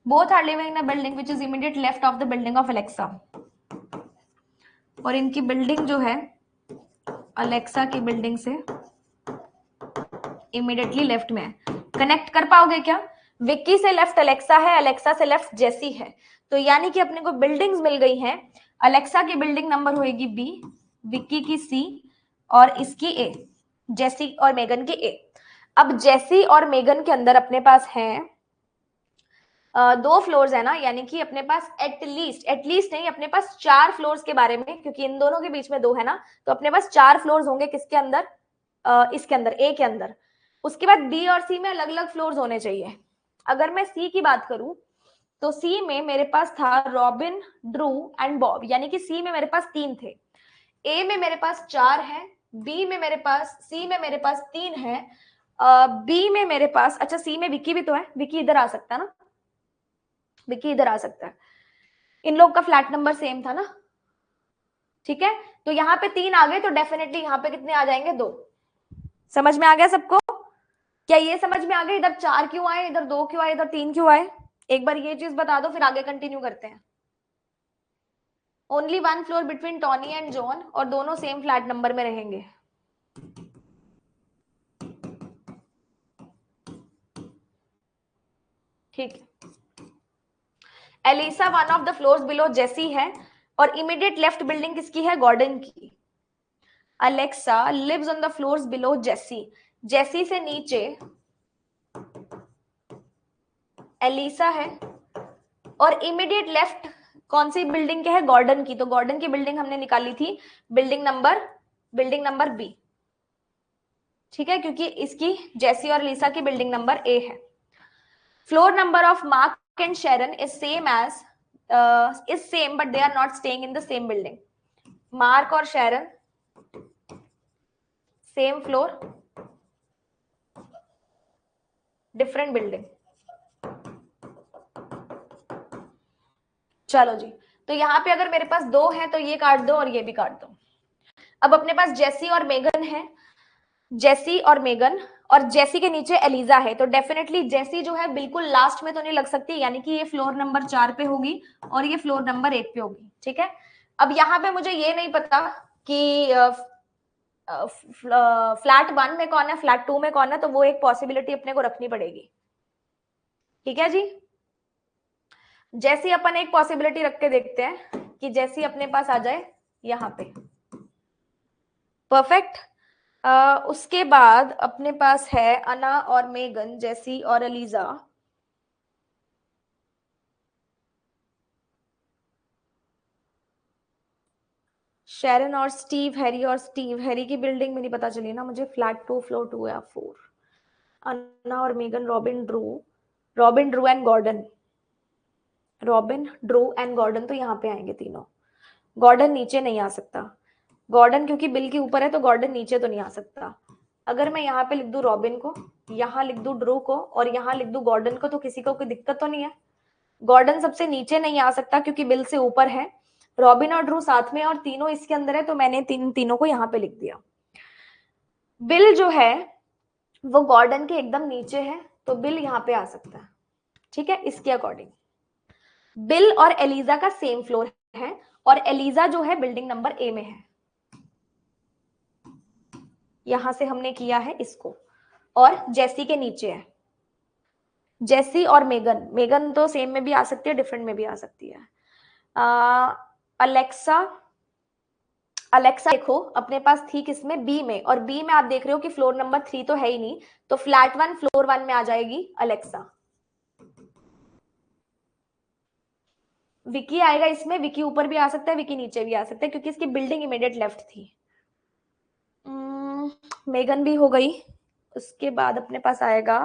Both are living in a building which is immediate left of the building of Alexa. और इनकी बिल्डिंग जो है अलेक्सा की बिल्डिंग से इमीडिएटली लेफ्ट में है। कनेक्ट कर पाओगे क्या? विक्की से लेफ्ट अलेक्सा है, अलेक्सा से लेफ्ट जेसी है, तो यानी कि अपने को बिल्डिंग्स मिल गई हैं। अलेक्सा की बिल्डिंग नंबर होएगी बी, विक्की की सी, और इसकी ए, जेसी और मेगन की ए। अब जेसी और मेगन के अंदर अपने पास हैं 2 फ्लोर्स है ना, यानी कि अपने पास एटलीस्ट नहीं, अपने पास 4 फ्लोर्स के बारे में, क्योंकि इन दोनों के बीच में 2 है ना, तो अपने पास 4 फ्लोर्स होंगे किसके अंदर? इसके अंदर, ए के अंदर। उसके बाद बी और सी में अलग अलग फ्लोर्स होने चाहिए। अगर मैं सी की बात करूं तो सी में मेरे पास था रॉबिन, ड्रू एंड बॉब, यानी कि सी में मेरे पास 3 थे। ए में मेरे पास 4 है, बी में मेरे पास, सी में मेरे पास 3 है, बी में मेरे पास, अच्छा सी में विक्की भी तो है, विक्की इधर आ सकता है ना, विक्की इधर आ सकता है। इन लोग का फ्लैट नंबर सेम था ना, ठीक है, तो यहाँ पे 3 आ गए, तो डेफिनेटली यहाँ पे कितने आ जाएंगे? 2। समझ में आ गया सबको? क्या ये समझ में आ गया इधर 4 क्यों आए, इधर 2 क्यों आए, इधर 3 क्यों आए? एक बार ये चीज बता दो, फिर आगे कंटिन्यू करते हैं। Only 1 floor between Tony and John, और दोनों सेम फ्लैट नंबर में रहेंगे। ठीक है, Elisa one of the floors below Jessie है, और इमीडिएट लेफ्ट बिल्डिंग किसकी है? गॉर्डन की। Alexa lives on the floors below Jessie, Jessie से नीचे एलिसा है, और इमीडिएट लेफ्ट कौन सी बिल्डिंग के है? गॉर्डन की। तो गॉर्डन की बिल्डिंग हमने निकाली थी बिल्डिंग नंबर बी, ठीक है, क्योंकि इसकी जेसी और लीसा की बिल्डिंग नंबर ए है। Floor number of Mark and Sharon is same as is same but they are not staying in the same building. Mark और Sharon same floor, different building. चलो जी, तो यहाँ पे अगर मेरे पास 2 है तो ये काट दो और ये भी काट दो। अब अपने पास जेसी और मेगन है, जेसी और मेगन, और जेसी के नीचे एलिजा है, तो डेफिनेटली जेसी जो है बिल्कुल लास्ट में तो नहीं लग सकती, यानी कि ये फ्लोर नंबर 4 पे होगी और ये फ्लोर नंबर 1 पे होगी, ठीक है। अब यहाँ पे मुझे ये नहीं पता कि फ्लैट 1 में कौन है, फ्लैट 2 में कौन है, तो वो एक पॉसिबिलिटी अपने को रखनी पड़ेगी, ठीक है जी। जैसी अपन एक पॉसिबिलिटी रख के देखते हैं कि जैसी अपने पास आ जाए यहाँ पे, परफेक्ट। उसके बाद अपने पास है अना और मेगन, जेसी और एलिजा, शेरन और स्टीव, हैरी और स्टीव। हैरी की बिल्डिंग में नहीं पता चली ना मुझे, फ्लैट 2, फ्लोर 2 या 4। अन्ना और Megan, Robin, Drew and Gordon, Robin, Drew and Gordon, तो यहाँ पे आएंगे तीनों। गॉर्डन नीचे नहीं आ सकता, गॉर्डन क्योंकि बिल के ऊपर है, तो गॉर्डन नीचे तो नहीं आ सकता। अगर मैं यहाँ पे लिख दूं रॉबिन को, यहाँ लिख दूं ड्रू को और यहाँ लिख दूं गॉर्डन को, तो किसी को कोई दिक्कत तो नहीं है। गॉर्डन सबसे नीचे नहीं आ सकता क्योंकि बिल से ऊपर है, रॉबिन और ड्रू साथ में और तीनों इसके अंदर है, तो मैंने तीनों को यहाँ पे लिख दिया। बिल जो है वो गॉर्डन के एकदम नीचे है, तो बिल यहाँ पे आ सकता है। ठीक है, इसके अकॉर्डिंग बिल और एलिजा का सेम फ्लोर है, और एलिजा जो है बिल्डिंग नंबर ए में है। यहां से हमने किया है इसको, और जेसी के नीचे है। जेसी और मेगन, मेगन तो सेम में भी आ सकती है, डिफरेंट में भी आ सकती है। अलेक्सा, अलेक्सा देखो अपने पास थी किसमें, बी में, और बी में आप देख रहे हो कि फ्लोर नंबर 3 तो है ही नहीं, तो फ्लैट 1 फ्लोर 1 में आ जाएगी अलेक्सा। विकी आएगा इसमें, विकी ऊपर भी आ सकता है, विकी नीचे भी आ सकता है, क्योंकि इसकी बिल्डिंग इमीडिएट लेफ्ट थी। मेगन भी हो गई। उसके बाद अपने पास आएगा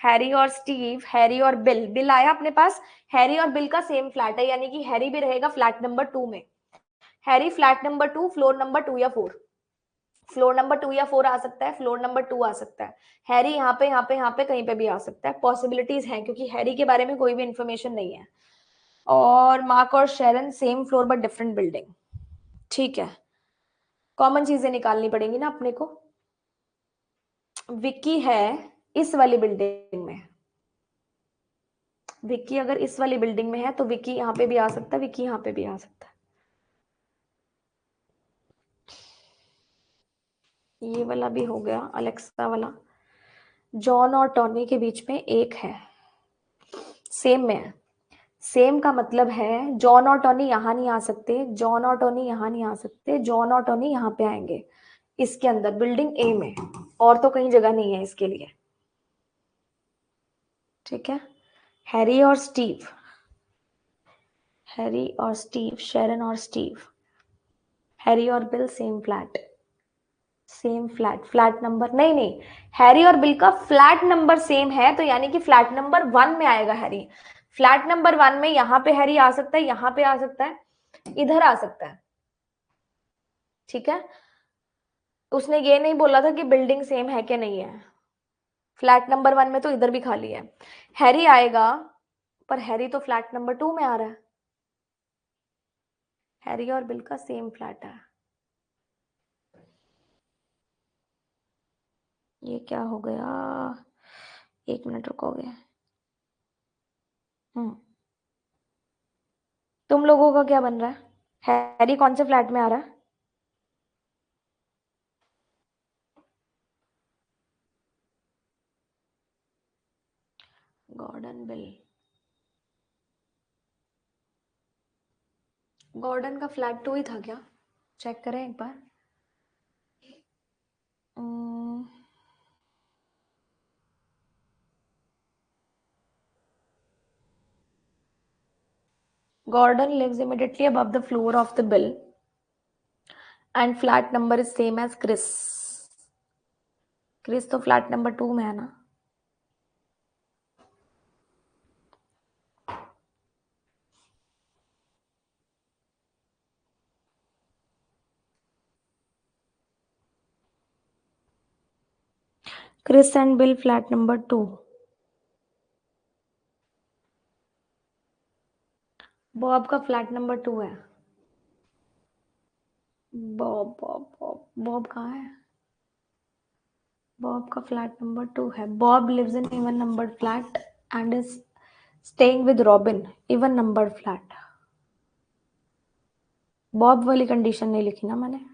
हैरी और स्टीव, हैरी और बिल, बिल आया अपने पास। हैरी और बिल का सेम फ्लैट है, यानी कि हैरी भी रहेगा फ्लैट नंबर 2 में। Harry flat number 2 floor number 2 या 4, फ्लोर नंबर 2 या 4 आ सकता है, फ्लोर नंबर 2 आ सकता है। हैरी यहाँ पे यहाँ पे यहाँ पे कहीं पे भी आ सकता है, पॉसिबिलिटीज हैं, क्योंकि हैरी के बारे में कोई भी इंफॉर्मेशन नहीं है। और मार्क और Sharon same floor but different building. ठीक है, कॉमन चीजें निकालनी पड़ेंगी ना अपने को। विक्की है इस वाली बिल्डिंग में, विक्की अगर इस वाली बिल्डिंग में है तो विक्की यहाँ पे भी आ सकता है, विक्की यहाँ पे भी आ सकता है। ये वाला भी हो गया, अलेक्सा वाला। जॉन और टॉनी के बीच में एक है, सेम में है। सेम का मतलब है जॉन और टॉनी यहाँ नहीं आ सकते, जॉन और टॉनी यहाँ नहीं आ सकते, जॉन और टॉनी यहाँ पे आएंगे इसके अंदर बिल्डिंग ए में, और तो कहीं जगह नहीं है इसके लिए। ठीक है, हैरी और स्टीव, हैरी और स्टीव, शेरन और स्टीव, हैरी और bill same flat, same flat, flat number नहीं नहीं, हैरी और बिल का फ्लैट नंबर सेम है, तो यानी कि फ्लैट नंबर 1 में आएगा हैरी। फ्लैट नंबर 1 में यहाँ पे हैरी आ सकता है, यहाँ पे आ सकता है, इधर आ सकता है। ठीक है, उसने ये नहीं बोला था कि बिल्डिंग सेम है कि नहीं है। फ्लैट नंबर 1 में तो इधर भी खाली है, हैरी आएगा, पर हैरी तो फ्लैट नंबर 2 में आ रहा है। हैरी और बिल का सेम फ्लैट है। ये क्या हो गया, 1 मिनट रुकोगे। तुम लोगों का क्या बन रहा है, हैरी कौन से फ्लैट में आ रहा है? गॉर्डन बिल, गॉर्डन का फ्लैट 2 ही था क्या? चेक करें एक बार। Gordon lives immediately above the floor of the bill and flat number is same as Chris. Chris तो फ्लैट नंबर 2 में है ना। Chris and Bill flat number 2। Bob का फ्लैट नंबर 2 है। बॉब बॉब बॉब बॉब कहाँ है? बॉब का फ्लैट नंबर 2 है। Bob lives in even number flat and is staying with Robin, even number flat. Bob वाली कंडीशन नहीं लिखी ना मैंने।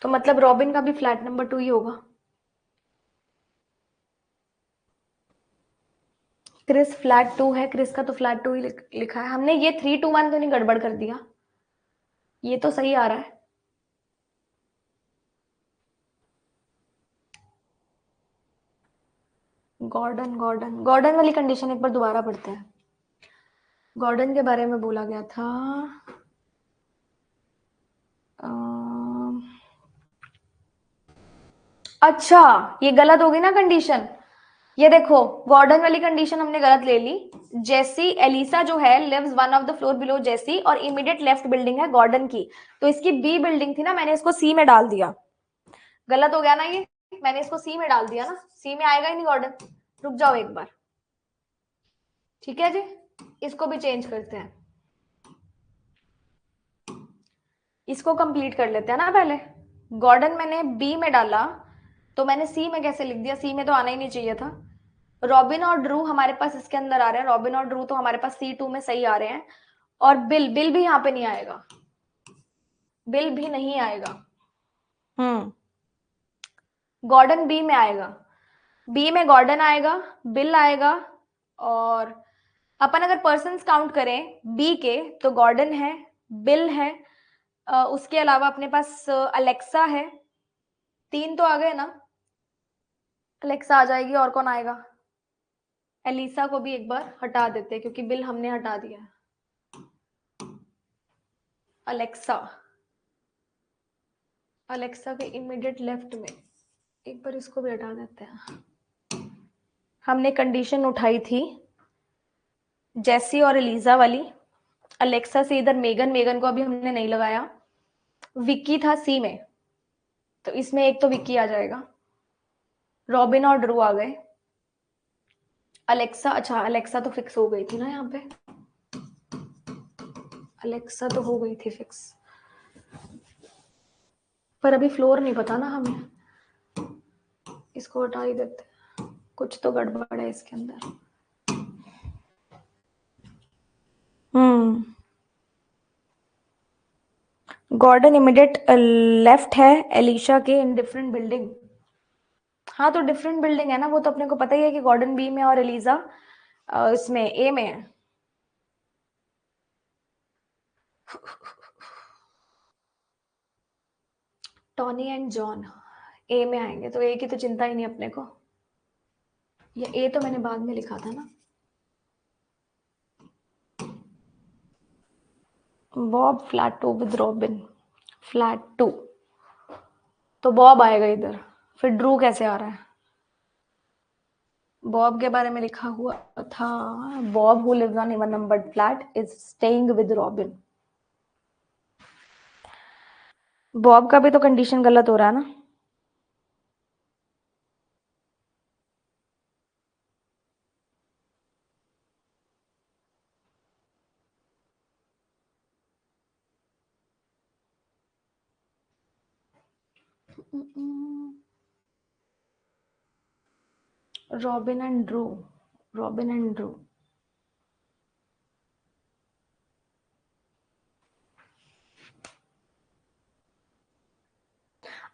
तो मतलब रॉबिन का भी फ्लैट नंबर 2 ही होगा। क्रिस फ्लैट 2 है, क्रिस का तो फ्लैट 2 ही लिखा है हमने। ये 3 2 1 तो नहीं गड़बड़ कर दिया? ये तो सही आ रहा है। गॉर्डन गॉर्डन गॉर्डन वाली कंडीशन एक बार दोबारा पढ़ते हैं। गॉर्डन के बारे में बोला गया था, अच्छा ये गलत हो गई ना कंडीशन। ये देखो गॉर्डन वाली कंडीशन हमने गलत ले ली। जेसी एलिसा जो है lives one of the floor below Jessie और इमीडिएट लेफ्ट बिल्डिंग है गॉर्डन की, तो इसकी बी बिल्डिंग थी ना, मैंने इसको सी में डाल दिया। गलत हो गया ना ये, मैंने इसको सी में डाल दिया ना, सी में आएगा ही नहीं गॉर्डन। रुक जाओ एक बार, ठीक है जी, इसको भी चेंज करते हैं, इसको कंप्लीट कर लेते हैं ना पहले। गॉर्डन मैंने बी में डाला, तो मैंने सी में कैसे लिख दिया, सी में तो आना ही नहीं चाहिए था। रॉबिन और ड्रू हमारे पास इसके अंदर आ रहे हैं, रॉबिन और ड्रू तो हमारे पास C2 में सही आ रहे हैं। और बिल, बिल भी यहाँ पे नहीं आएगा, बिल भी नहीं आएगा। गॉर्डन बी में आएगा, बी में गॉर्डन आएगा, बिल आएगा, और अपन अगर पर्सन्स काउंट करें बी के तो गॉर्डन है, बिल है, उसके अलावा अपने पास अलेक्सा है। 3 तो आ गए ना, अलेक्सा आ जाएगी, और कौन आएगा? एलिसा को भी एक बार हटा देते हैं क्योंकि बिल हमने हटा दिया। अलेक्सा, अलेक्सा के इमीडिएट लेफ्ट में एक बार इसको भी हटा देते हैं। हमने कंडीशन उठाई थी जेसी और एलिजा वाली, अलेक्सा से इधर मेगन, मेगन को अभी हमने नहीं लगाया। विक्की था सी में, तो इसमें एक तो विक्की आ जाएगा। रॉबिन और ड्रू आ गए। अलेक्सा, अच्छा अलेक्सा तो फिक्स हो गई थी ना यहाँ पे, अलेक्सा तो हो गई थी फिक्स, पर अभी फ्लोर नहीं पता ना हमें, इसको हटा ही देते, कुछ तो गड़बड़ है इसके अंदर। गॉर्डन इमीडिएट लेफ्ट है एलिशा के इन डिफरेंट बिल्डिंग। हाँ तो डिफरेंट बिल्डिंग है ना, वो तो अपने को पता ही है कि गॉर्डन बी में और एलिजा इसमें ए में है। टॉनी एंड जॉन ए में आएंगे, तो ए की तो चिंता ही नहीं अपने को, ये ए तो मैंने बाद में लिखा था ना। Bob flat 2 with robin, flat 2, तो बॉब आएगा इधर, फिर ड्रू कैसे आ रहा है? बॉब के बारे में लिखा हुआ था, Bob who lives on even numbered flat is staying with Robin. Bob का भी तो कंडीशन गलत हो रहा है ना। Robin and Drew, Robin and Drew,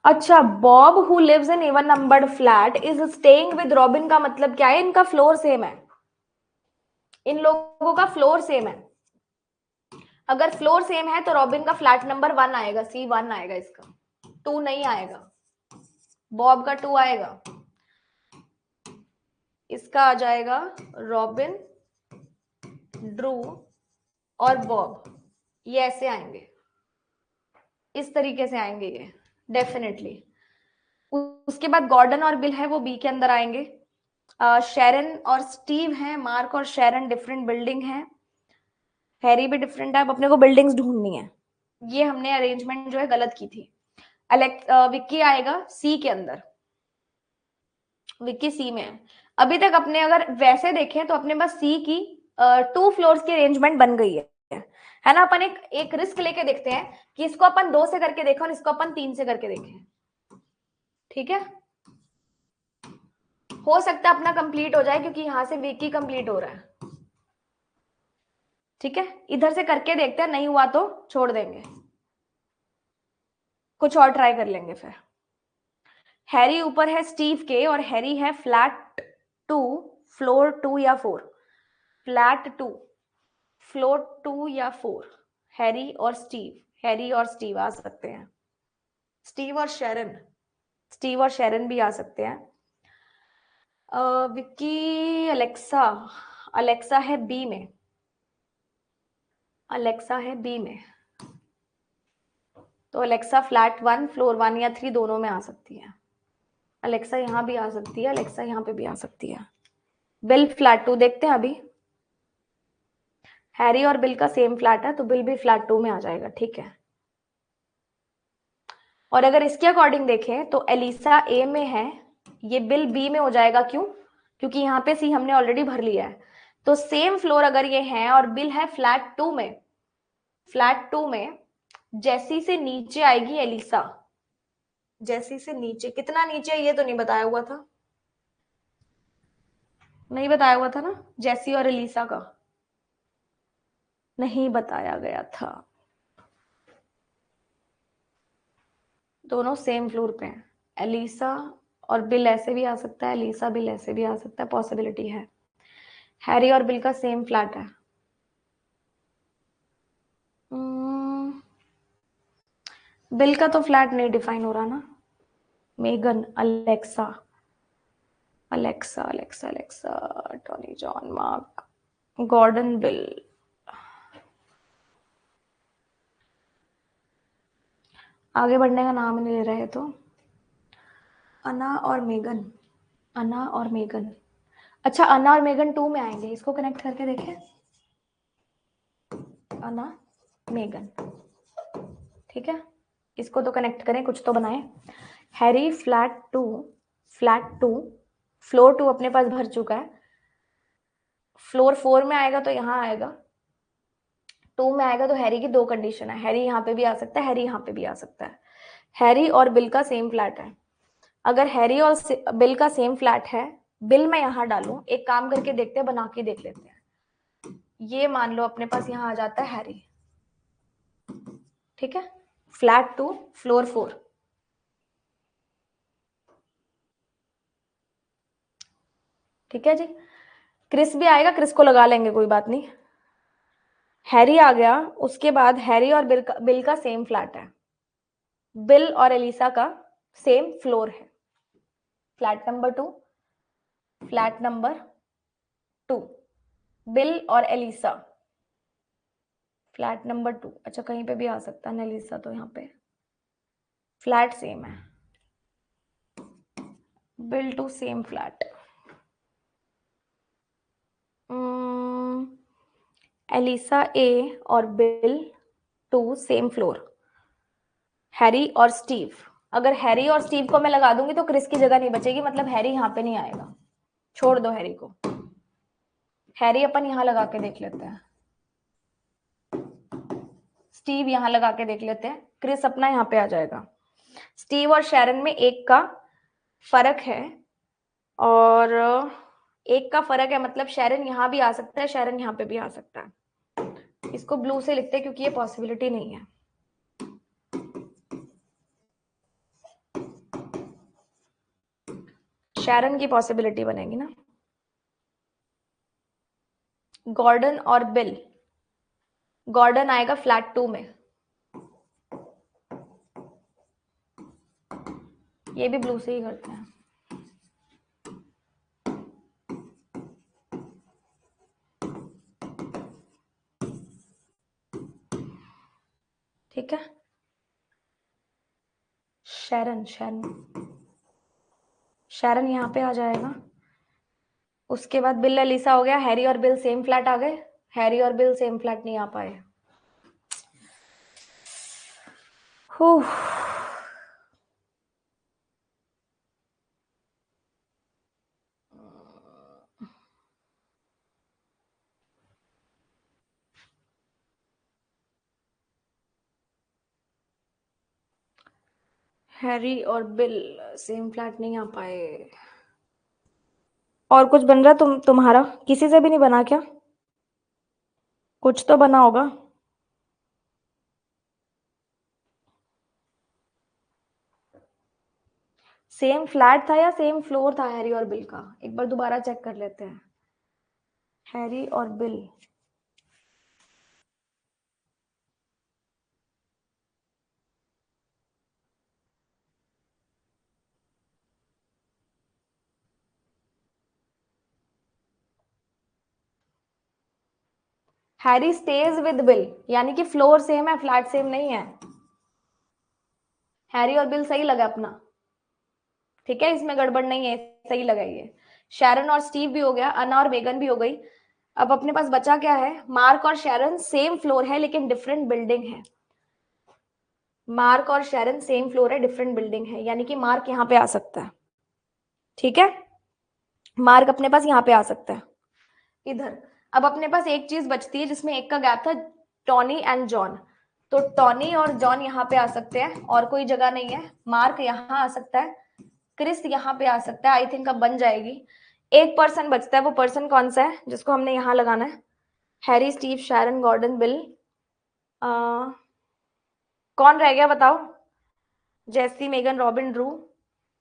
अच्छा Bob who lives in even numbered flat is staying with Robin का मतलब क्या है? इनका फ्लोर सेम है, इन लोगों का फ्लोर सेम है। अगर फ्लोर सेम है तो रॉबिन का फ्लैट नंबर 1 आएगा, C1 आएगा, इसका 2 नहीं आएगा। बॉब का 2 आएगा, इसका आ जाएगा रॉबिन, ड्रू और बॉब, ये ऐसे आएंगे, इस तरीके से आएंगे ये डेफिनेटली। उसके बाद गॉर्डन और बिल है वो बी के अंदर आएंगे। शेरन और स्टीव हैं, मार्क और शेरन डिफरेंट बिल्डिंग है, हैरी भी डिफरेंट है। अब अपने को बिल्डिंग्स ढूंढनी है, ये हमने अरेंजमेंट जो है गलत की थी। विक्की आएगा सी के अंदर, विक्की सी में है। अभी तक अपने अगर वैसे देखें तो अपने पास सी की 2 फ्लोर्स की अरेंजमेंट बन गई है ना। अपन एक रिस्क लेके देखते हैं कि इसको अपन 2 से करके देखें और इसको अपन 3 से करके देखें, ठीक है? हो सकता है अपना कंप्लीट हो जाए क्योंकि यहां से विक्की कंप्लीट हो रहा है, ठीक है? इधर से करके देखते हैं, नहीं हुआ तो छोड़ देंगे, कुछ और ट्राई कर लेंगे फिर। हैरी ऊपर है स्टीव के, और हैरी है फ्लैट 2, फ्लोर 2 या 4, फ्लैट 2, फ्लोर 2 या 4, हैरी और स्टीव, हैरी और स्टीव आ सकते हैं, स्टीव और शेरन, स्टीव और शेरन भी आ सकते हैं। विक्की, अलेक्सा, अलेक्सा है बी में, अलेक्सा है बी में, तो अलेक्सा फ्लैट 1, फ्लोर 1 या 3 दोनों में आ सकती है। अलेक्सा यहाँ भी आ सकती है, अलेक्सा यहाँ पे भी आ सकती है। बिल फ्लैट 2 देखते हैं अभी। हैरी और बिल का सेम फ्लैट है तो बिल भी फ्लैट 2 में आ जाएगा, ठीक है। और अगर इसके अकॉर्डिंग देखें तो एलिसा ए में है, ये बिल बी में हो जाएगा, क्यों? क्योंकि यहाँ पे सी हमने ऑलरेडी भर लिया है। तो सेम फ्लोर अगर ये है और बिल है फ्लैट 2 में, फ्लैट 2 में जैसी से नीचे आएगी एलिसा, जैसी से नीचे, कितना नीचे ये तो नहीं बताया हुआ था, नहीं बताया हुआ था ना, जैसी और एलिसा का नहीं बताया गया था। दोनों सेम फ्लोर पे हैं, एलिसा और बिल ऐसे भी आ सकता है, एलिसा बिल ऐसे भी आ सकता है, पॉसिबिलिटी है। हैरी और बिल का सेम फ्लैट है। बिल का तो फ्लैट नहीं डिफाइन हो रहा ना। Megan, Alexa, Alexa Alexa Alexa, Tony, John, Mark, Gordon, Bill. आगे बढ़ने का नाम नहीं ले रहे तो। अना और मेगन, अना और मेगन, अच्छा अना और मेगन 2 में आएंगे, इसको कनेक्ट करके देखें। अना, मेगन, ठीक है, इसको तो कनेक्ट करें, कुछ तो बनाए। हैरी फ्लैट 2, फ्लैट 2, फ्लोर 2 अपने पास भर चुका है, फ्लोर 4 में आएगा तो यहाँ आएगा, 2 में आएगा तो हैरी की 2 कंडीशन है, हैरी यहाँ पे भी आ सकता है, हैरी यहाँ पे भी आ सकता है। हैरी और बिल का सेम फ्लैट है, अगर हैरी और बिल का सेम फ्लैट है, बिल मैं यहाँ डालूं, एक काम करके देखते हैं, बना के देख लेते हैं। ये मान लो अपने पास यहाँ आ जाता है हैरी, ठीक है, फ्लैट 2, फ्लोर 4, ठीक है जी। क्रिस भी आएगा, क्रिस को लगा लेंगे, कोई बात नहीं। हैरी आ गया, उसके बाद हैरी और बिल का सेम फ्लैट है, बिल और एलिसा का सेम फ्लोर है, flat number 2, flat number 2, bill और एलिसा, फ्लैट नंबर 2, अच्छा कहीं पे भी आ सकता है ना एलिसा, तो यहाँ पे फ्लैट सेम है, Bill too same flat. Elisa A और Bill too same floor, Harry और स्टीव। अगर हैरी और स्टीव को मैं लगा दूंगी तो क्रिस की जगह नहीं बचेगी, मतलब हैरी यहाँ पे नहीं आएगा, छोड़ दो हैरी को, हैरी अपन यहाँ लगा के देख लेते हैं, स्टीव यहाँ लगा के देख लेते हैं, क्रिस अपना यहाँ पे आ जाएगा। स्टीव और शैरन में एक का फर्क है, और एक का फर्क है, मतलब शैरन यहाँ भी आ सकता है, शैरन यहाँ पे भी आ सकता है। इसको ब्लू से लिखते हैं क्योंकि ये पॉसिबिलिटी नहीं है। शैरन की पॉसिबिलिटी बनेगी ना। गॉर्डन और बिल, गॉर्डन आएगा फ्लैट 2 में, ये भी ब्लू से ही करते हैं। ठीक है, शैरन, शैरन, शैरन यहाँ पे आ जाएगा। उसके बाद बिल एलिसा हो गया, हैरी और बिल सेम फ्लैट आ गए, हैरी और बिल सेम फ्लैट नहीं आ पाए। हैरी और बिल सेम फ्लैट नहीं आ पाए। और कुछ बन रहा तुम्हारा, किसी से भी नहीं बना क्या? कुछ तो बना होगा। सेम फ्लैट था या सेम फ्लोर था हैरी और बिल का, एक बार दोबारा चेक कर लेते हैं। हैरी और bill, Harry stage with bill, यानी कि फ्लोर सेम है, फ्लैट सेम नहीं है। हैरी और बिल सही लगा अपना, ठीक है, इसमें गड़बड़ नहीं है, सही लगा ये। शैरन और स्टीव भी हो गया, अन्ना और मेगन भी हो गई। अब अपने पास बचा क्या है, मार्क और शैरन सेम फ्लोर है लेकिन डिफरेंट बिल्डिंग है। मार्क और शैरन सेम फ्लोर है, डिफरेंट बिल्डिंग है, यानी कि मार्क यहाँ पे आ सकता है। ठीक है, मार्क अपने पास यहाँ पे आ सकता है इधर। अब अपने पास एक चीज बचती है जिसमें एक का गैप था, टॉनी एंड जॉन। तो टॉनी और जॉन यहाँ पे आ सकते हैं, और कोई जगह नहीं है। मार्क यहाँ आ सकता है, क्रिस यहाँ पे आ सकता है। आई थिंक अब बन जाएगी। एक पर्सन बचता है, वो पर्सन कौन सा है जिसको हमने यहाँ लगाना है? Harry, Steve, Sharon, Gordon, Bill. कौन रह गया बताओ? Jessie, Megan, Robin, Drew,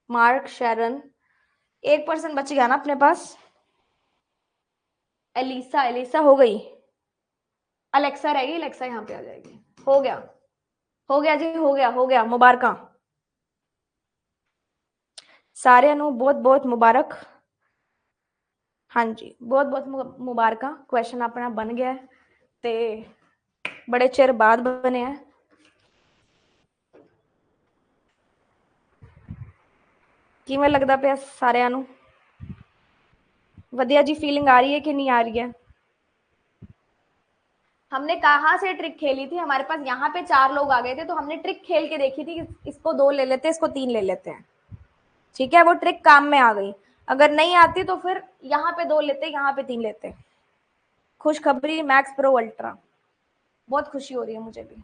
Mark, Sharon. एक पर्सन बच गया ना अपने पास, एलिसा। एलिसा हो गई। अलेक्सा रहेगी, अलेक्सा यहाँ पे आ जाएगी। हो गया, हो गया जी, हो गया, हो गया। मुबारक सारे अनु, बहुत बहुत मुबारक। हाँ जी, बहुत बहुत मुबारक। क्वेश्चन अपना बन गया है ते बड़े चिर बाद बने हैं। किवें लगदा पिया सारिਆਂ ਨੂੰ? वधिया जी, फीलिंग आ रही है कि नहीं आ रही है? हमने कहाँ से ट्रिक खेली थी? हमारे पास यहाँ पे 4 लोग आ गए थे, तो हमने ट्रिक खेल के देखी थी कि इसको 2 ले लेते हैं, इसको 3 ले लेते हैं। ठीक है, वो ट्रिक काम में आ गई। अगर नहीं आती तो फिर यहाँ पे 2 लेते, यहाँ पे 3 लेते। खुशखबरी, मैक्स प्रो अल्ट्रा। बहुत खुशी हो रही है मुझे भी।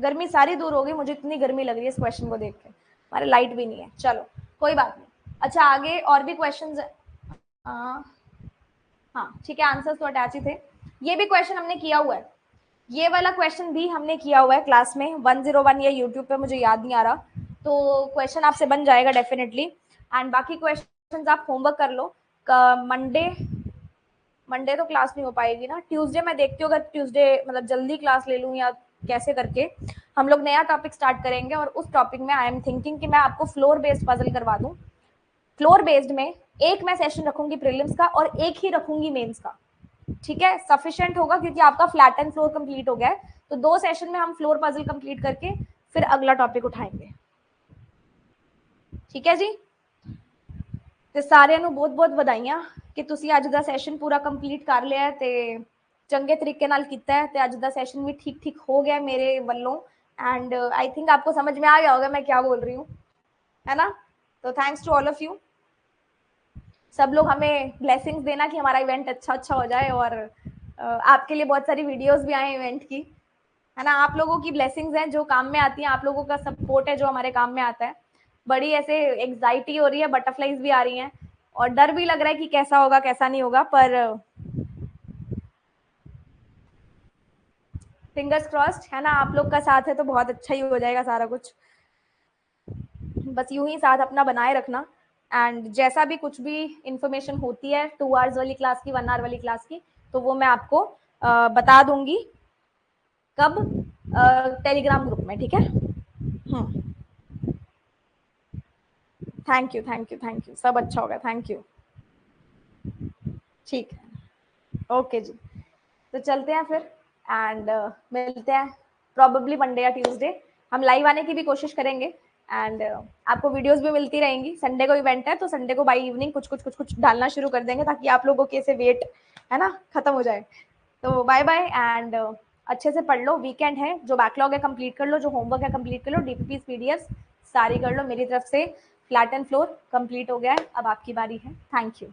गर्मी सारी दूर हो गई, मुझे इतनी गर्मी लग रही है इस क्वेश्चन को देख के। हमारे लाइट भी नहीं है, चलो कोई बात नहीं। अच्छा, आगे और भी क्वेश्चन। हाँ ठीक है, आंसर्स तो अटैच ही थे। ये भी क्वेश्चन हमने किया हुआ है, ये वाला क्वेश्चन भी हमने किया हुआ है क्लास में 101 या यूट्यूब पे, मुझे याद नहीं आ रहा। तो क्वेश्चन आपसे बन जाएगा डेफिनेटली। एंड बाकी क्वेश्चन आप होमवर्क कर लो। मंडे, मंडे तो क्लास नहीं हो पाएगी ना। ट्यूसडे मैं देखती हूँ, अगर ट्यूसडे मतलब जल्दी क्लास ले लूँ या कैसे करके हम लोग नया टॉपिक स्टार्ट करेंगे। और उस टॉपिक में आई एम थिंकिंग कि मैं आपको फ्लोर बेस्ड पजल करवा दूँ। फ्लोर बेस्ड में एक मैं सेशन रखूंगी प्रीलिम्स का और एक ही रखूंगी मेंस का। ठीक है, सफिशिएंट होगा क्योंकि आपका फ्लैट एंड फ्लोर कंप्लीट हो गया है। तो 2 सेशन में हम फ्लोर पजल कंप्लीट करके फिर अगला टॉपिक उठाएंगे। ठीक है जी, ਤੇ ਸਾਰਿਆਂ ਨੂੰ ਬਹੁਤ-ਬਹੁਤ ਵਧਾਈਆਂ ਕਿ ਤੁਸੀਂ ਅੱਜ ਦਾ ਸੈਸ਼ਨ ਪੂਰਾ ਕੰਪਲੀਟ ਕਰ ਲਿਆ ਤੇ ਚੰਗੇ तरीके ਨਾਲ ਕੀਤਾ है। ਤੇ ਅੱਜ ਦਾ ਸੈਸ਼ਨ भी ठीक-ठीक हो गया मेरे ਵੱਲੋਂ। एंड आई थिंक आपको समझ में आ गया होगा मैं क्या बोल रही हूँ, है ना? तो thanks to all of you. सब लोग हमें ब्लेसिंग्स देना कि हमारा इवेंट अच्छा हो जाए। और आपके लिए बहुत सारी वीडियोस भी आए इवेंट की, है ना? आप लोगों की ब्लेसिंग्स हैं जो काम में आती हैं, आप लोगों का सपोर्ट है जो हमारे काम में आता है। बड़ी ऐसे एंग्जाइटी हो रही है, बटरफ्लाइज भी आ रही हैं और डर भी लग रहा है कि कैसा होगा कैसा नहीं होगा, पर फिंगर्स क्रॉस्ड, है ना? आप लोग का साथ है तो बहुत अच्छा ही हो जाएगा सारा कुछ। बस यूं ही साथ अपना बनाए रखना। एंड जैसा भी कुछ भी इंफॉर्मेशन होती है 2 आवर्स वाली क्लास की, 1 आवर वाली क्लास की, तो वो मैं आपको बता दूंगी। कब? टेलीग्राम ग्रुप में, ठीक है? Thank you, thank you, thank you. सब अच्छा होगा, थैंक यू। ठीक है, ओके जी। तो चलते हैं फिर एंड मिलते हैं प्रॉबेबली मंडे या ट्यूसडे। हम लाइव आने की भी कोशिश करेंगे एंड आपको वीडियोस भी मिलती रहेंगी। संडे को इवेंट है तो संडे को बाय इवनिंग कुछ डालना शुरू कर देंगे ताकि आप लोगों के ऐसे वेट, है ना, खत्म हो जाए। तो बाय बाय एंड अच्छे से पढ़ लो, वीकेंड है, जो बैकलॉग है कंप्लीट कर लो, जो होमवर्क है कंप्लीट कर लो, डीपीपी पीडीएफ सारी कर लो। मेरी तरफ से फ्लैट एंड फ्लोर कंप्लीट हो गया है, अब आपकी बारी है। Thank you.